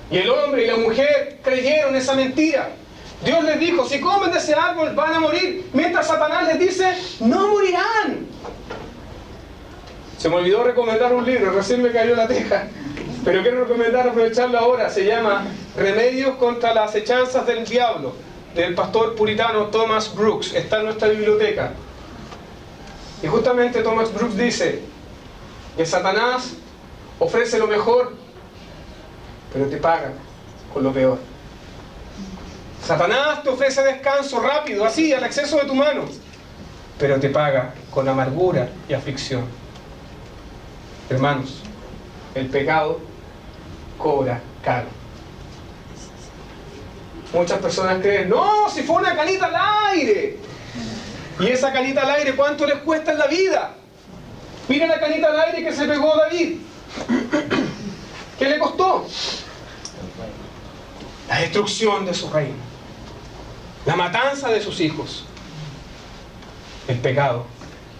Y el hombre y la mujer creyeron esa mentira. Dios les dijo: si comen de ese árbol van a morir. Mientras Satanás les dice: no morirán. Se me olvidó recomendar un libro, recién me cayó la teja, pero quiero recomendar, aprovecharlo ahora. Se llama Remedios contra las acechanzas del diablo, del pastor puritano Thomas Brooks. Está en nuestra biblioteca. Y justamente Thomas Brooks dice que Satanás ofrece lo mejor, pero te paga con lo peor. Satanás te ofrece descanso rápido, así, al acceso de tu mano, pero te paga con amargura y aflicción. Hermanos, el pecado cobra caro. Muchas personas creen: no, si fue una canita al aire. Y esa canita al aire, ¿cuánto les cuesta en la vida? Mira la canita al aire que se pegó David. ¿Qué le costó? La destrucción de su reino, la matanza de sus hijos. El pecado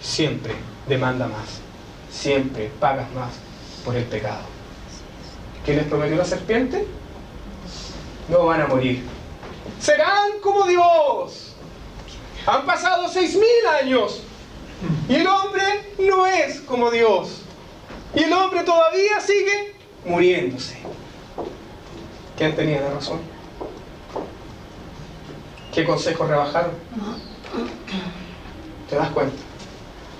siempre demanda más, siempre pagas más por el pecado. ¿Qué les prometió la serpiente? No van a morir, serán como Dios. Han pasado 6.000 años y el hombre no es como Dios, y el hombre todavía sigue muriéndose. ¿Quién tenía la razón? ¿Qué consejos rebajaron? ¿Te das cuenta?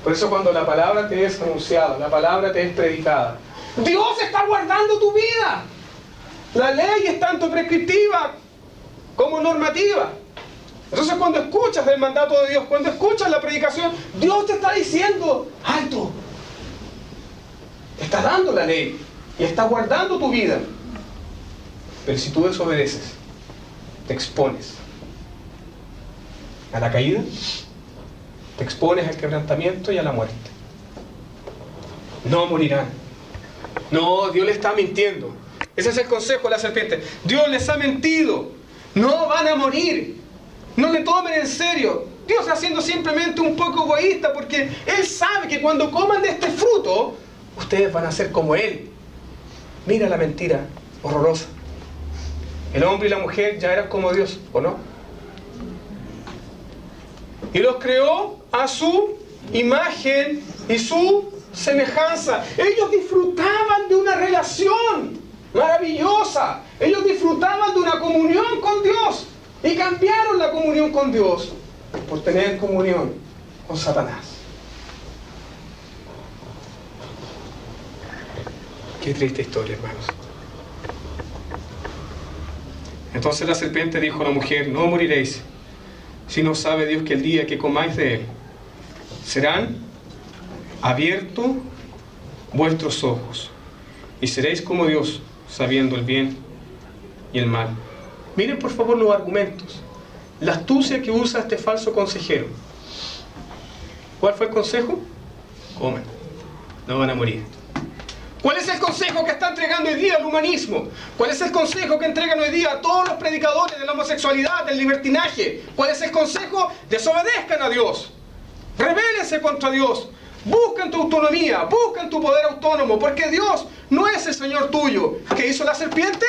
Por eso cuando la palabra te es anunciada, la palabra te es predicada, Dios está guardando tu vida. La ley es tanto prescriptiva como normativa. Entonces cuando escuchas del mandato de Dios, cuando escuchas la predicación, Dios te está diciendo: alto. Te está dando la ley y está guardando tu vida. Pero si tú desobedeces, te expones a la caída, te expones al quebrantamiento y a la muerte. No morirán. No, Dios le está mintiendo. Ese es el consejo de la serpiente. Dios les ha mentido. No van a morir. No le tomen en serio. Dios está siendo simplemente un poco egoísta, porque Él sabe que cuando coman de este fruto, ustedes van a ser como Él. Mira la mentira horrorosa. El hombre y la mujer ya eran como Dios, ¿o no? Y los creó a su imagen y su semejanza. Ellos disfrutaban de una relación maravillosa. Ellos disfrutaban de una comunión con Dios. Y cambiaron la comunión con Dios por tener comunión con Satanás. Qué triste historia, hermanos. Entonces la serpiente dijo a la mujer: no moriréis, si no sabe Dios que el día que comáis de él, serán abiertos vuestros ojos, y seréis como Dios, sabiendo el bien y el mal. Miren por favor los argumentos, la astucia que usa este falso consejero. ¿Cuál fue el consejo? Comen. no van a morir. ¿Cuál es el consejo que está entregando hoy día el humanismo? ¿Cuál es el consejo que entregan hoy día a todos los predicadores de la homosexualidad, del libertinaje? ¿Cuál es el consejo? Desobedezcan a Dios. Rebélense contra Ditu buscan tu autonomía, buscan tu poder autónomo, porque Dios no es el Señor tuyo. ¿Qué hizo la serpiente?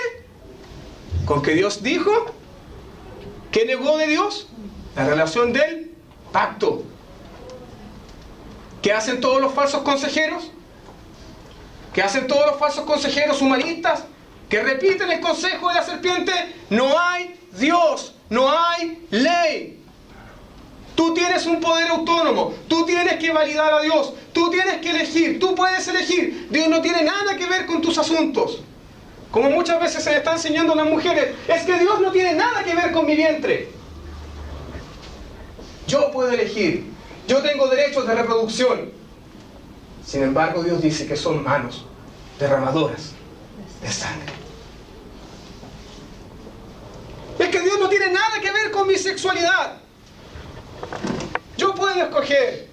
Con que Dios dijo, ¿qué negó de Dios? La relación del pacto. ¿Qué hacen todos los falsos consejeros? ¿Qué hacen todos los falsos consejeros humanistas? Que repiten el consejo de la serpiente. No hay Dios, no hay ley. Tú tienes un poder autónomo, tú tienes que validar a Dios, tú tienes que elegir, tú puedes elegir. Dios no tiene nada que ver con tus asuntos. Como muchas veces se le está enseñando a las mujeres, es que Dios no tiene nada que ver con mi vientre. Yo puedo elegir, yo tengo derechos de reproducción. Sin embargo, Dios dice que son manos derramadoras de sangre. Es que Dios no tiene nada que ver con mi sexualidad. Yo puedo escoger.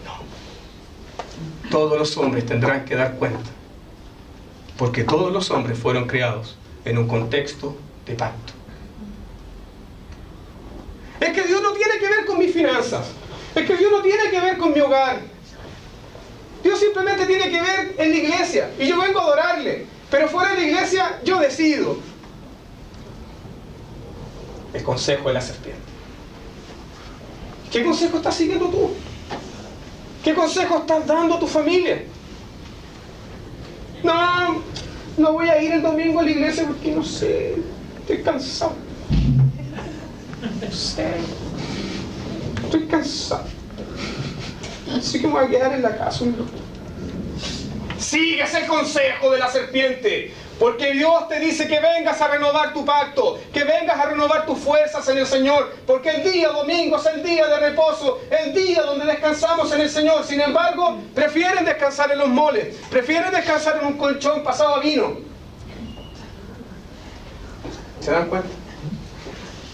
No. Todos los hombres tendrán que dar cuenta. Porque todos los hombres fueron creados en un contexto de pacto. Es que Dios no tiene que ver con mis finanzas. Es que Dios no tiene que ver con mi hogar. Dios simplemente tiene que ver en la iglesia. Y yo vengo a adorarle. Pero fuera de la iglesia yo decido. El consejo de la serpiente. ¿Qué consejo estás siguiendo tú? ¿Qué consejo estás dando a tu familia? No voy a ir el domingo a la iglesia porque no sé, estoy cansado. No sé, estoy cansado. Así que me voy a quedar en la casa un rato. Sigues el consejo de la serpiente. Porque Dios te dice que vengas a renovar tu pacto, que vengas a renovar tus fuerzas en el Señor, porque el día domingo es el día de reposo, el día donde descansamos en el Señor. Sin embargo, prefieren descansar en los moles, prefieren descansar en un colchón pasado a vino. ¿Se dan cuenta?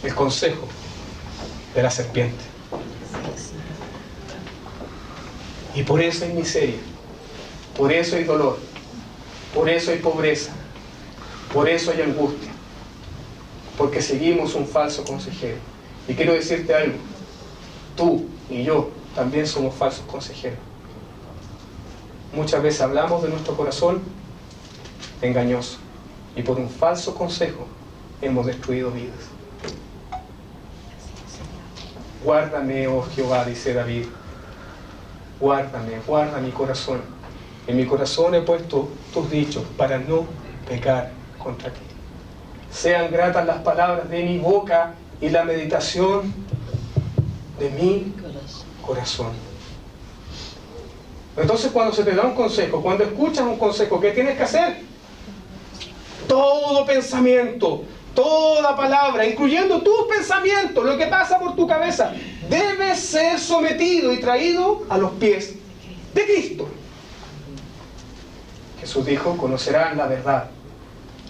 El consejo de la serpiente. Y por eso hay miseria, por eso hay dolor, por eso hay pobreza. Por eso hay angustia, porque seguimos un falso consejero. Y quiero decirte algo, tú y yo también somos falsos consejeros. Muchas veces hablamos de nuestro corazón engañoso, y por un falso consejo hemos destruido vidas. Guárdame, oh Jehová, dice David, guárdame, guarda mi corazón. En mi corazón he puesto tus dichos para no pecar contra ti. Sean gratas las palabras de mi boca y la meditación de mi corazón. Entonces, cuando se te da un consejo, cuando escuchas un consejo, ¿qué tienes que hacer? Todo pensamiento, toda palabra, incluyendo tus pensamientos, lo que pasa por tu cabeza, debe ser sometido y traído a los pies de Cristo. Jesús dijo, conocerán la verdad.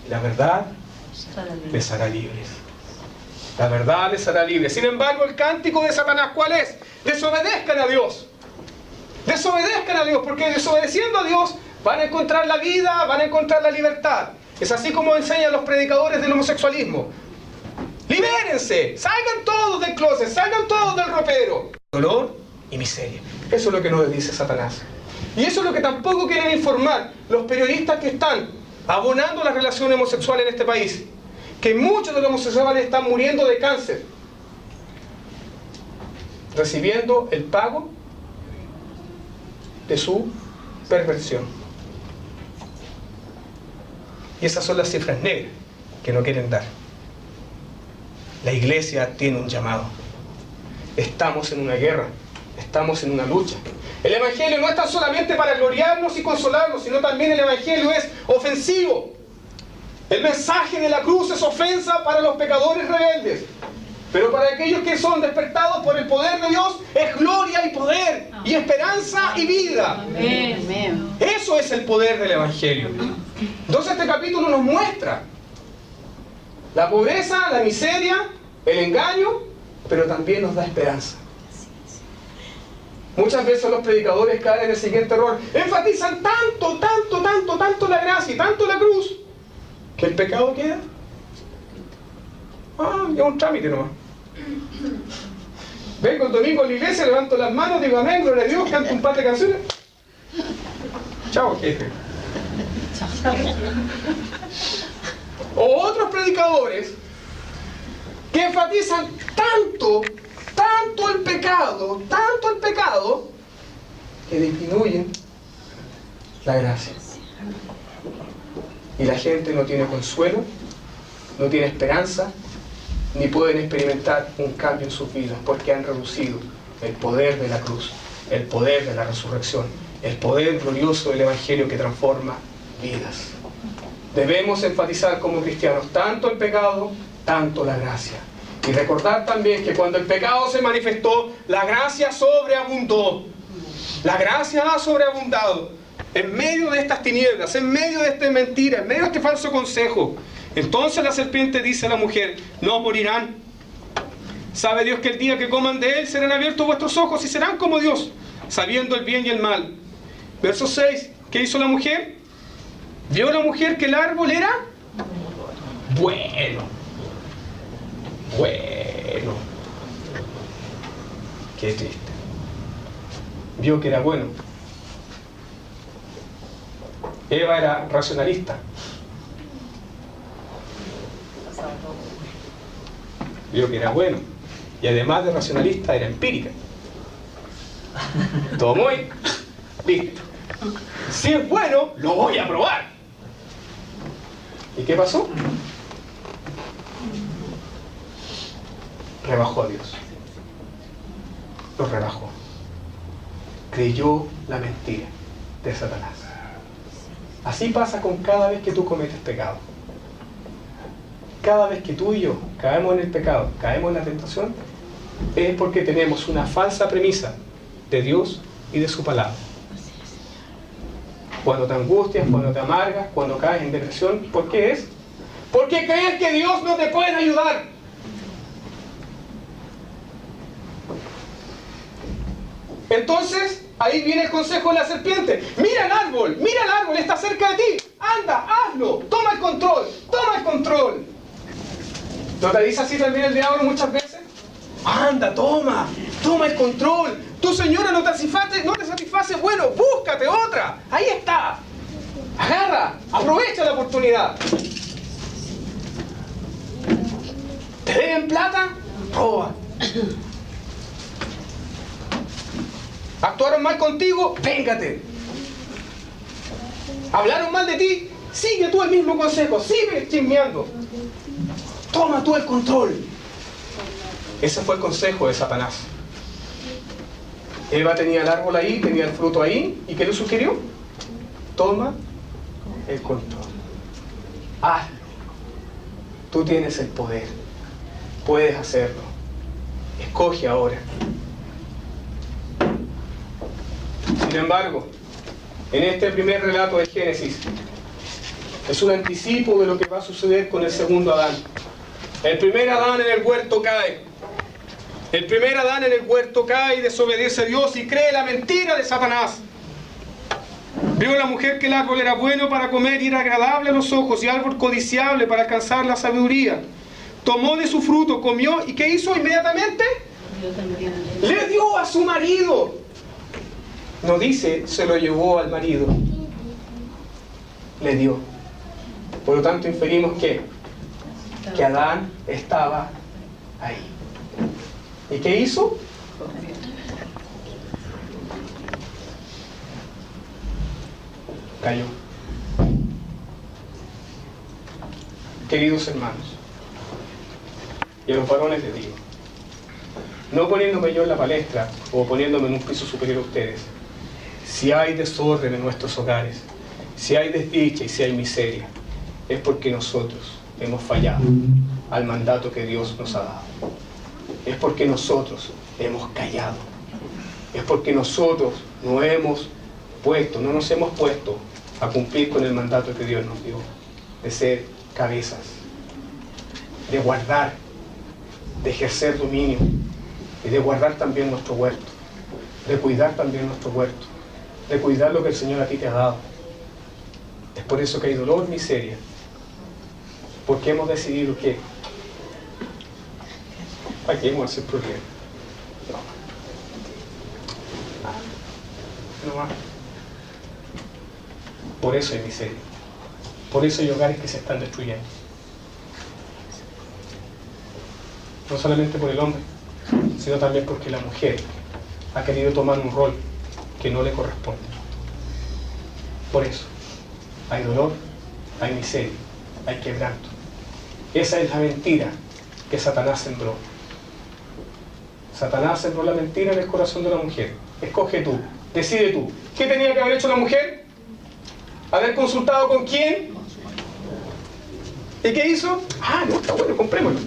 La verdad les hará libres. La verdad les hará libres. Sin embargo, el cántico de Satanás, ¿cuál es? Desobedezcan a Dios. Desobedezcan a Dios, porque desobedeciendo a Dios van a encontrar la vida, van a encontrar la libertad. Es así como enseñan los predicadores del homosexualismo. Libérense, salgan todos del closet, salgan todos del ropero. Dolor y miseria. Eso es lo que nos dice Satanás. Y eso es lo que tampoco quieren informar los periodistas que están abonando la relación homosexual en este país. Que muchos de los homosexuales están muriendo de cáncer, recibiendo el pago de su perversión. Y esas son las cifras negras que no quieren dar. La iglesia tiene un llamado. Estamos en una guerra, estamos en una lucha. El Evangelio no es tan solamente para gloriarnos y consolarnos, sino también el Evangelio es ofensivo. El mensaje de la cruz es ofensa para los pecadores rebeldes. Pero para aquellos que son despertados por el poder de Dios, es gloria y poder, y esperanza y vida. Amén. Eso es el poder del Evangelio. Entonces este capítulo nos muestra la pobreza, la miseria, el engaño, pero también nos da esperanza. Muchas veces los predicadores caen en el siguiente error. Enfatizan tanto la gracia y tanto la cruz, que el pecado queda. Es un trámite nomás. Vengo el domingo a la iglesia, levanto las manos, digo amén, gloria a Dios, canto un par de canciones. Chao, jefe. O otros predicadores que enfatizan tanto el pecado, que disminuyen la gracia. Y la gente no tiene consuelo, no tiene esperanza, ni pueden experimentar un cambio en sus vidas, porque han reducido el poder de la cruz, el poder de la resurrección, el poder glorioso del Evangelio que transforma vidas. Debemos enfatizar como cristianos tanto el pecado, tanto la gracia. Y recordar también que cuando el pecado se manifestó, la gracia sobreabundó. La gracia ha sobreabundado en medio de estas tinieblas, en medio de esta mentira, en medio de este falso consejo. Entonces la serpiente dice a la mujer: no morirán. Sabe Dios que el día que coman de él serán abiertos vuestros ojos y serán como Dios, sabiendo el bien y el mal. Verso 6. ¿Qué hizo la mujer? ¿Vio la mujer que el árbol era bueno? Qué triste. Vio que era bueno. Eva era racionalista. Vio que era bueno. Y además de racionalista, era empírica. Tomó y listo. Si es bueno, lo voy a probar. ¿Y qué pasó? Rebajó a Dios. Lo rebajó. Creyó la mentira de Satanás. Así pasa con cada vez que tú cometes pecado. Cada vez que tú y yo caemos en el pecado, caemos en la tentación, es porque tenemos una falsa premisa de Dios y de su palabra. Cuando te angustias, cuando te amargas, cuando caes en depresión, ¿por qué es? Porque crees que Dios no te puede ayudar. Entonces, ahí viene el consejo de la serpiente. Mira el árbol, está cerca de ti. Anda, hazlo, toma el control. ¿No te dice así también el diablo muchas veces? Anda, toma el control. Tu señora no te satisface, bueno, búscate otra. Ahí está. Agarra, aprovecha la oportunidad. ¿Te deben plata? Roba. ¿Actuaron mal contigo? Véngate. ¿Hablaron mal de ti? Sigue tú el mismo consejo, sigue chismeando. Toma tú el control. Ese fue el consejo de Satanás. Eva tenía el árbol ahí, tenía el fruto ahí, ¿y qué le sugirió? Toma el control. Hazlo. Tú tienes el poder. Puedes hacerlo. Escoge ahora. Sin embargo, en este primer relato de Génesis, es un anticipo de lo que va a suceder con el segundo Adán. El primer Adán en el huerto cae. El primer Adán en el huerto cae y desobedece a Dios y cree la mentira de Satanás. Vio la mujer que el árbol era bueno para comer y era agradable a los ojos y árbol codiciable para alcanzar la sabiduría. Tomó de su fruto, comió y ¿qué hizo inmediatamente? Le dio a su marido. No dice se lo llevó al marido. Le dio. Por lo tanto inferimos que Adán estaba ahí. ¿Y qué hizo? Cayó. Queridos hermanos, y a los varones les digo, no poniéndome yo en la palestra o poniéndome en un piso superior a ustedes, si hay desorden en nuestros hogares, si hay desdicha y si hay miseria, es porque nosotros hemos fallado al mandato que Dios nos ha dado. Es porque nosotros hemos callado. Es porque nosotros no nos hemos puesto a cumplir con el mandato que Dios nos dio, de ser cabezas, de guardar, de ejercer dominio y de guardar también nuestro huerto. de cuidar también nuestro huerto, de cuidar lo que el Señor a ti te ha dado. Es por eso que hay dolor, miseria, porque hemos decidido que ¿para qué vamos a hacer problemas? No más. Por eso hay miseria. Por eso hay hogares que se están destruyendo. No solamente por el hombre, sino también porque la mujer ha querido tomar un rol que no le corresponde. Por eso hay dolor, hay miseria, hay quebranto. Esa es la mentira que Satanás sembró. Satanás sembró la mentira en el corazón de la mujer. Escoge tú, decide tú. ¿Qué tenía que haber hecho la mujer? ¿Haber consultado con quién? ¿Y qué hizo? Ah, no, está bueno, comprémoslo.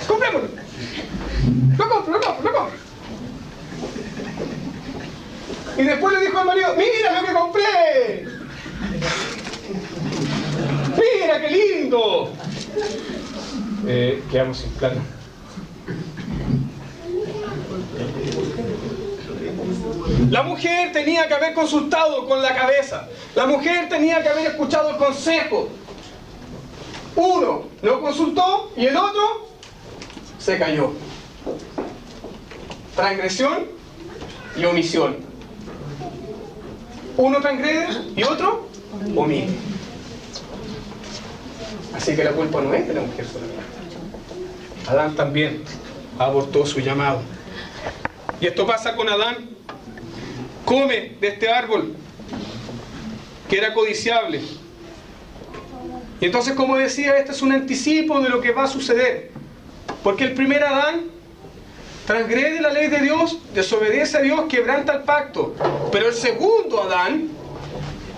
Comprémoslo. Lo compro. Y después le dijo al marido, mira lo que compré. Mira qué lindo. Quedamos sin plata. La mujer tenía que haber consultado con la cabeza. La mujer tenía que haber escuchado el consejo. Uno no consultó y el otro se cayó. Transgresión y omisión. Uno transgrede y otro omite. Así que la culpa no es de la mujer solamente. Adán también abortó su llamado. Y esto pasa con Adán. Come de este árbol que era codiciable. Y entonces, como decía, este es un anticipo de lo que va a suceder. Porque el primer Adán transgrede la ley de Dios, desobedece a Dios, quebranta el pacto. Pero el segundo Adán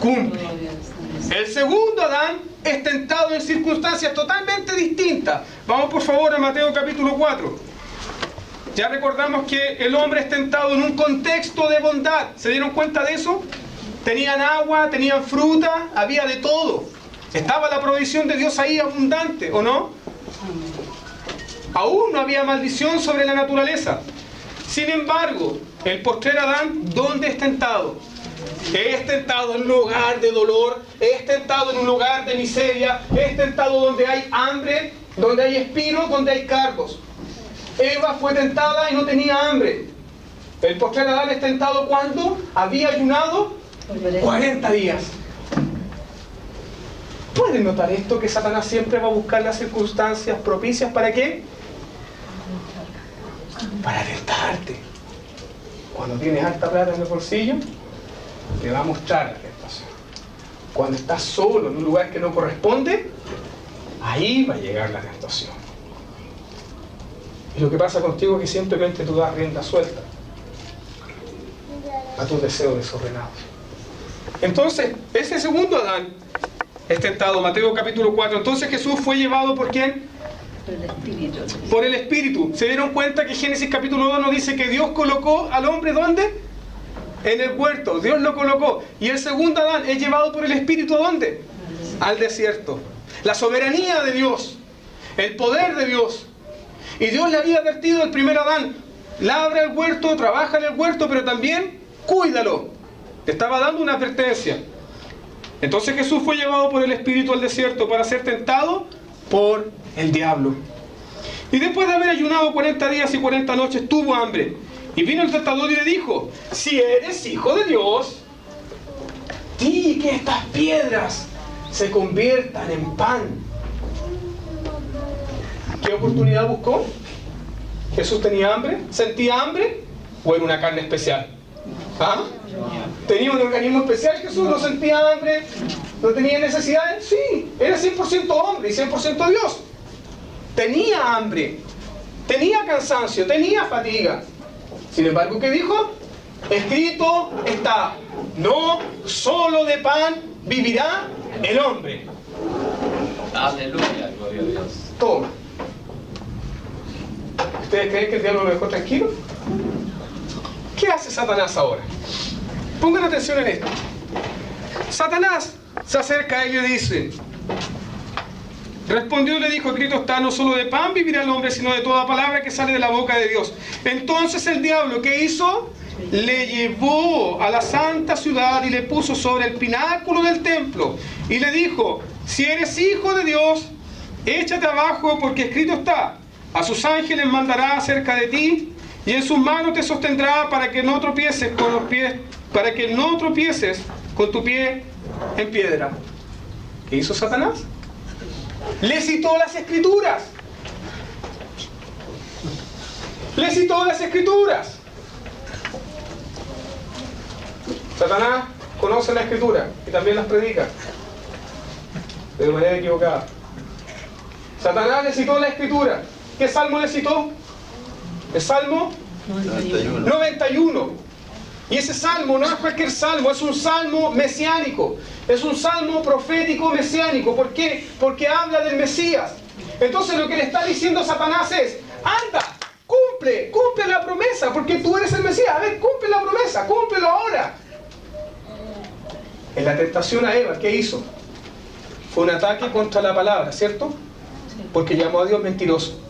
cumple. El segundo Adán es tentado en circunstancias totalmente distintas. Vamos por favor a Mateo capítulo 4. Ya recordamos que el hombre es tentado en un contexto de bondad. ¿Se dieron cuenta de eso? Tenían agua, tenían fruta, había de todo. Estaba la provisión de Dios ahí abundante, ¿o no? Aún no había maldición sobre la naturaleza. Sin embargo, el postrer Adán, ¿dónde es tentado? Es tentado en un lugar de dolor, es tentado en un lugar de miseria, es tentado donde hay hambre, donde hay espinos, donde hay cardos. Eva fue tentada y no tenía hambre. El postrer Adán es tentado cuando había ayunado 40 días. ¿Pueden notar esto? Que Satanás siempre va a buscar las circunstancias propicias. ¿Para qué? Para tentarte. Cuando tienes harta plata en el bolsillo, te va a mostrar la tentación. Cuando estás solo en un lugar que no corresponde, ahí va a llegar la tentación. Y lo que pasa contigo es que simplemente tú das rienda suelta a tus deseos desordenados. Entonces, ese segundo Adán es tentado. Mateo capítulo 4. Entonces Jesús fue llevado ¿por quién? Por el Espíritu. Por el Espíritu. ¿Se dieron cuenta que Génesis capítulo 2 nos dice que Dios colocó al hombre ¿dónde? En el huerto. Dios lo colocó. Y el segundo Adán es llevado por el Espíritu ¿a dónde? Al desierto. La soberanía de Dios. El poder de Dios. Y Dios le había advertido al primer Adán: labra el huerto, trabaja en el huerto, pero también cuídalo. Te estaba dando una advertencia. Entonces Jesús fue llevado por el Espíritu al desierto para ser tentado por el diablo. Y después de haber ayunado 40 días y 40 noches, tuvo hambre. Y vino el tentador y le dijo: si eres hijo de Dios, di que estas piedras se conviertan en pan. ¿Qué oportunidad buscó? ¿Jesús tenía hambre? ¿Sentía hambre? ¿O era una carne especial? ¿Ah? ¿Tenía un organismo especial Jesús? ¿No sentía hambre? ¿No tenía necesidades? Sí, era 100% hombre y 100% Dios. Tenía hambre, tenía cansancio, tenía fatiga. Sin embargo, ¿qué dijo? Escrito está: no solo de pan vivirá el hombre. Aleluya, gloria a Dios. Toma. ¿Ustedes creen que el diablo lo dejó tranquilo? ¿Qué hace Satanás ahora? Pongan atención en esto. Satanás se acerca a él y le dice: Respondió y le dijo: escrito está, no solo de pan vivirá el hombre, sino de toda palabra que sale de la boca de Dios. Entonces el diablo, ¿qué hizo? Le llevó a la santa ciudad y le puso sobre el pináculo del templo y le dijo: si eres hijo de Dios, échate abajo, porque escrito está: a sus ángeles mandará acerca de ti, y en sus manos te sostendrá para que no tropieces con tu pie en piedra. ¿Qué hizo Satanás? Le citó las Escrituras. Le citó las Escrituras. Satanás conoce la Escritura y también las predica, pero de manera equivocada. Satanás le citó la Escritura. ¿Qué salmo le citó? El Salmo 91. Y ese salmo no es cualquier salmo, es un salmo mesiánico. Es un salmo profético mesiánico. ¿Por qué? Porque habla del Mesías. Entonces lo que le está diciendo Satanás es: anda, cumple la promesa, porque tú eres el Mesías. A ver, cumple la promesa, cúmplelo ahora. En la tentación a Eva, ¿qué hizo? Fue un ataque contra la palabra, ¿cierto? Porque llamó a Dios mentiroso.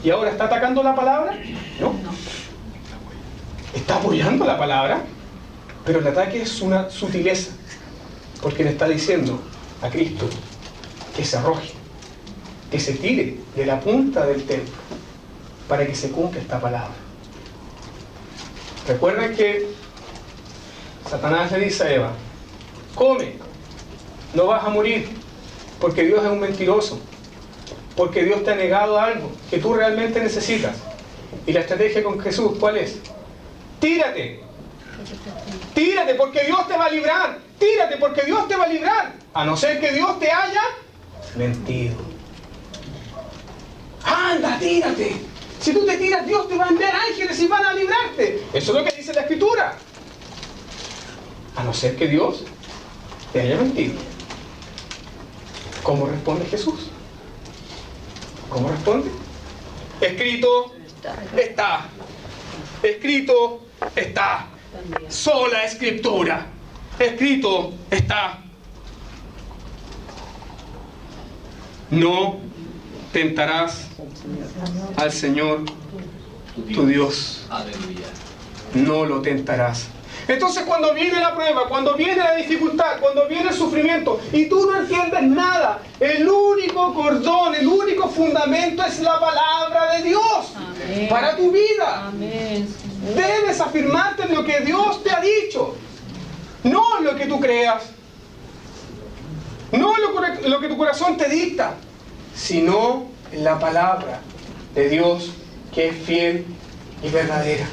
¿Y ahora está atacando la palabra? No. Está apoyando la palabra, pero el ataque es una sutileza, porque le está diciendo a Cristo que se arroje, que se tire de la punta del templo para que se cumpla esta palabra. Recuerden que Satanás le dice a Eva: come, no vas a morir, porque Dios es un mentiroso, porque Dios te ha negado algo que tú realmente necesitas. Y la estrategia con Jesús, ¿cuál es? Tírate, porque Dios te va a librar. Tírate, porque Dios te va a librar, a no ser que Dios te haya mentido. Anda, tírate. Si tú te tiras, Dios te va a enviar ángeles y van a librarte. Eso es lo que dice la Escritura. A no ser que Dios te haya mentido. ¿Cómo responde Jesús? ¿Cómo responde? Escrito está. Escrito está. Sola Escritura. Escrito está. No tentarás al Señor tu Dios. No lo tentarás. Entonces, cuando viene la prueba, cuando viene la dificultad, cuando viene el sufrimiento y tú no entiendes nada, el único cordón, el único fundamento es la palabra de Dios. Amén. Para tu vida. Amén. Debes afirmarte en lo que Dios te ha dicho, no en lo que tú creas, no en lo que tu corazón te dicta, sino en la palabra de Dios, que es fiel y verdadera,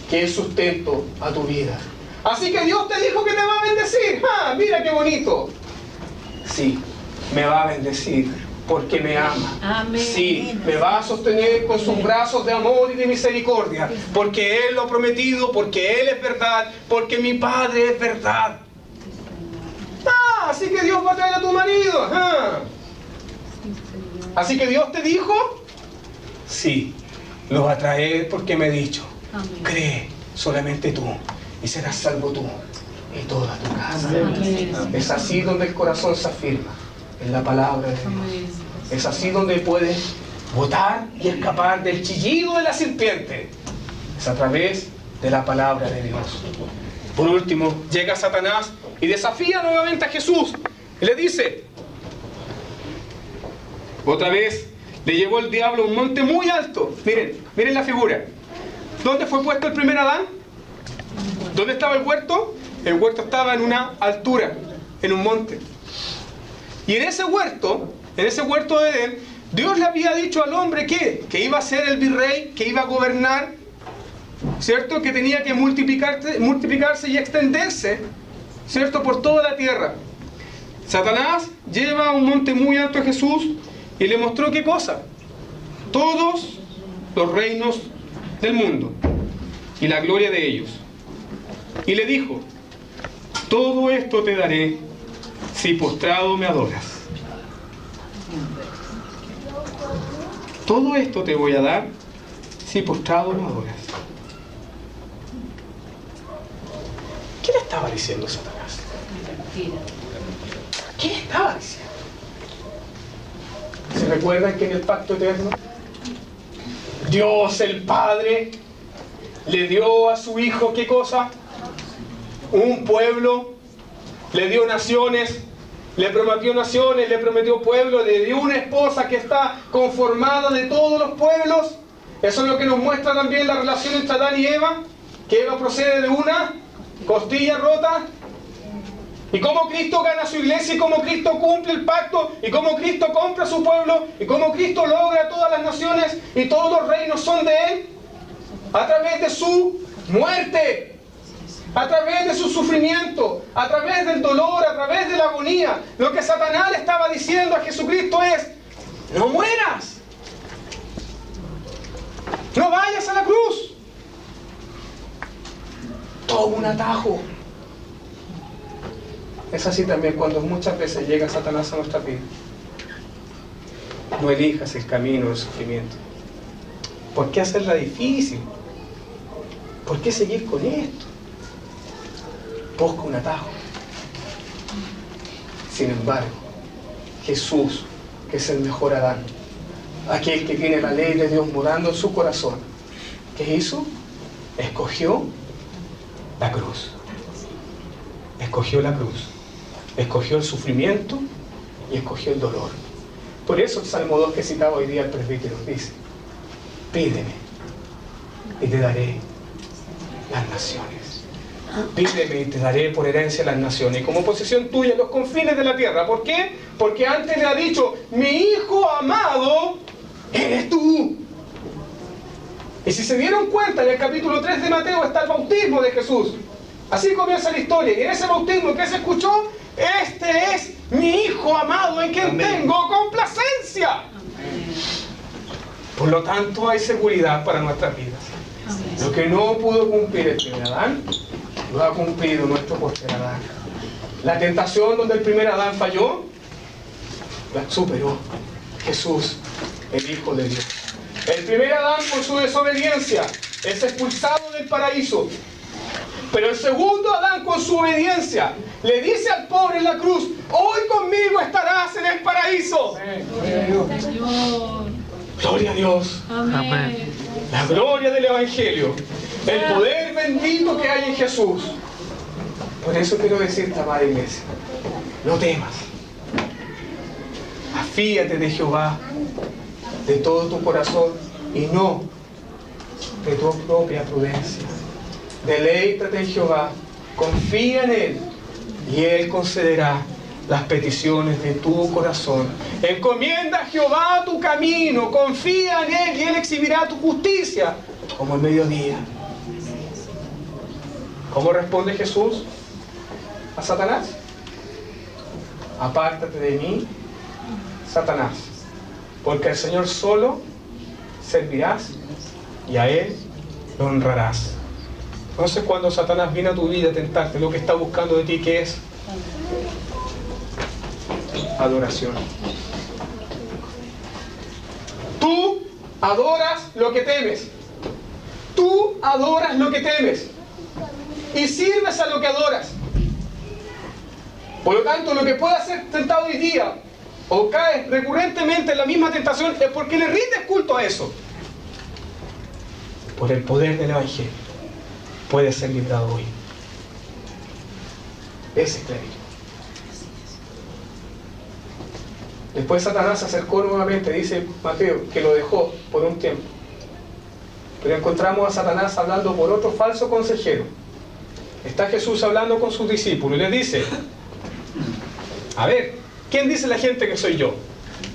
que es sustento a tu vida. Así que Dios te dijo que te va a bendecir. ¡Ah, mira qué bonito! Sí, me va a bendecir porque me ama. Amén. Sí, me va a sostener con sus brazos de amor y de misericordia, porque Él lo ha prometido, porque Él es verdad, porque mi Padre es verdad. Ah, así que Dios va a traer a tu marido. Ah. Así que Dios te dijo, sí, lo va a traer porque me he dicho. Amén. Cree solamente tú y serás salvo tú y toda tu casa. Amén. Es así donde el corazón se afirma, en la palabra de Dios. Amén. Es así donde puedes botar y escapar del chillido de la serpiente. Es a través de la palabra de Dios. Por último, llega Satanás y desafía nuevamente a Jesús. Y le dice, otra vez, le llevó el diablo a un monte muy alto. Miren la figura. ¿Dónde fue puesto el primer Adán? ¿Dónde estaba el huerto? El huerto estaba en una altura, en un monte. Y en ese huerto de Edén, Dios le había dicho al hombre que iba a ser el virrey, que iba a gobernar, ¿cierto? Que tenía que multiplicarse y extenderse, ¿cierto? Por toda la tierra. Satanás lleva a un monte muy alto a Jesús y le mostró ¿qué cosa? Todos los reinos del mundo y la gloria de ellos. Y le dijo, todo esto te daré si postrado me adoras. Todo esto te voy a dar si postrado me adoras. ¿Qué le estaba diciendo Satanás? ¿Qué le estaba diciendo? ¿Recuerdan que en el pacto eterno Dios el Padre le dio a su Hijo, ¿qué cosa? Un pueblo, le dio naciones, le prometió pueblo, le dio una esposa que está conformada de todos los pueblos? Eso es lo que nos muestra también la relación entre Adán y Eva, que Eva procede de una costilla rota. Y cómo Cristo gana su iglesia, y cómo Cristo cumple el pacto, y cómo Cristo compra su pueblo, y cómo Cristo logra todas las naciones, y todos los reinos son de Él, a través de su muerte, a través de su sufrimiento, a través del dolor, a través de la agonía. Lo que Satanás le estaba diciendo a Jesucristo es: no mueras, no vayas a la cruz. Toma un atajo. Es así también cuando muchas veces llega Satanás a nuestra vida. No elijas el camino del sufrimiento. ¿Por qué hacerla difícil? ¿Por qué seguir con esto? Busca un atajo. Sin embargo, Jesús, que es el mejor Adán, aquel que tiene la ley de Dios morando en su corazón, ¿qué hizo? Escogió la cruz. Escogió la cruz. Escogió el sufrimiento y escogió el dolor. Por eso el Salmo 2 que citaba hoy día el presbítero dice: pídeme y te daré las naciones. Pídeme y te daré por herencia las naciones, y como posesión tuya los confines de la tierra. ¿Por qué? Porque antes le ha dicho: mi hijo amado eres tú. Y si se dieron cuenta, en el capítulo 3 de Mateo está el bautismo de Jesús. Así comienza la historia. Y en ese bautismo que se escuchó: este es mi hijo amado en quien tengo complacencia. Por lo tanto, hay seguridad para nuestras vidas. Lo que no pudo cumplir el primer Adán, lo ha cumplido nuestro postrer Adán. La tentación donde el primer Adán falló, la superó Jesús, el Hijo de Dios. El primer Adán, por su desobediencia, es expulsado del paraíso. Pero el segundo Adán, con su obediencia, le dice al pobre en la cruz: hoy conmigo estarás en el paraíso. Gloria a Dios. Amén. La gloria del Evangelio, el poder bendito que hay en Jesús. Por eso quiero decirte, amada iglesia, no temas. Afíate de Jehová de todo tu corazón y no de tu propia prudencia. Deleítate en Jehová, confía en Él y Él concederá las peticiones de tu corazón. Encomienda a Jehová tu camino, confía en Él y Él exhibirá tu justicia como el mediodía. ¿Cómo responde Jesús a Satanás? Apártate de mí, Satanás, porque al Señor solo servirás y a Él lo honrarás. Entonces, cuando Satanás viene a tu vida a tentarte, lo que está buscando de ti, ¿qué es? Adoración. Tú adoras lo que temes. Tú adoras lo que temes. Y sirves a lo que adoras. Por lo tanto, lo que puedas ser tentado hoy día, o caes recurrentemente en la misma tentación, es porque le rindes culto a eso. Por el poder del Evangelio puedes ser librado hoy. Ese es clarito. Después Satanás se acercó nuevamente, dice Mateo, que lo dejó por un tiempo. Pero encontramos a Satanás hablando por otro falso consejero. Está Jesús hablando con sus discípulos y les dice: a ver, ¿quién dice la gente que soy yo?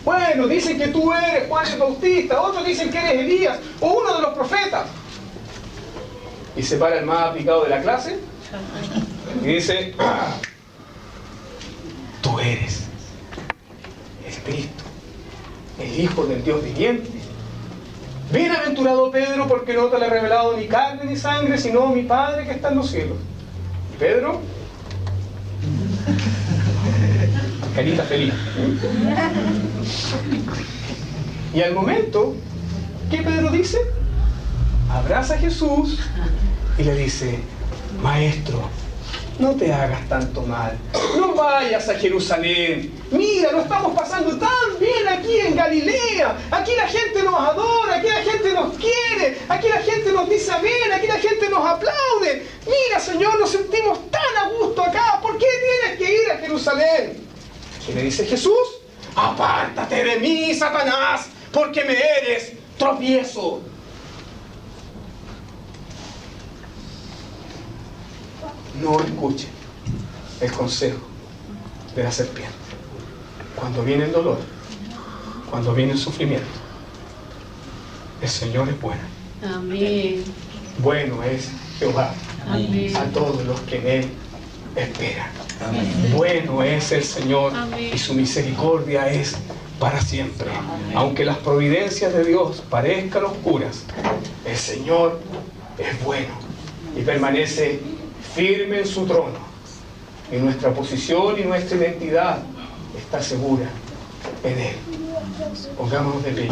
Bueno, dicen que tú eres Juan el Bautista, otros dicen que eres Elías o uno de los profetas. Y se para el más aplicado de la clase y dice: tú eres el Cristo, el Hijo del Dios viviente. Bienaventurado Pedro, porque no te lo ha revelado ni carne ni sangre, sino mi Padre que está en los cielos. Y Pedro, carita feliz. Y al momento, ¿qué Pedro dice? Abraza a Jesús y le dice: Maestro, no te hagas tanto mal. No vayas a Jerusalén. Mira, lo estamos pasando tan bien aquí en Galilea. Aquí la gente nos adora, aquí la gente nos quiere, aquí la gente nos dice amén, aquí la gente nos aplaude. Mira, Señor, nos sentimos tan a gusto acá. ¿Por qué tienes que ir a Jerusalén? ¿Qué le dice Jesús? Apártate de mí, Satanás, porque me eres tropiezo. No escuchen el consejo de la serpiente. Cuando viene el dolor, cuando viene el sufrimiento, el Señor es bueno. Amén. Bueno es Jehová Amén. a todos los que en Él esperan. Amén. Bueno es el Señor Amén. y su misericordia es para siempre. Aunque las providencias de Dios parezcan oscuras, el Señor es bueno y permanece firme en su trono. Y nuestra posición y nuestra identidad está segura en Él. Pongámonos de pie.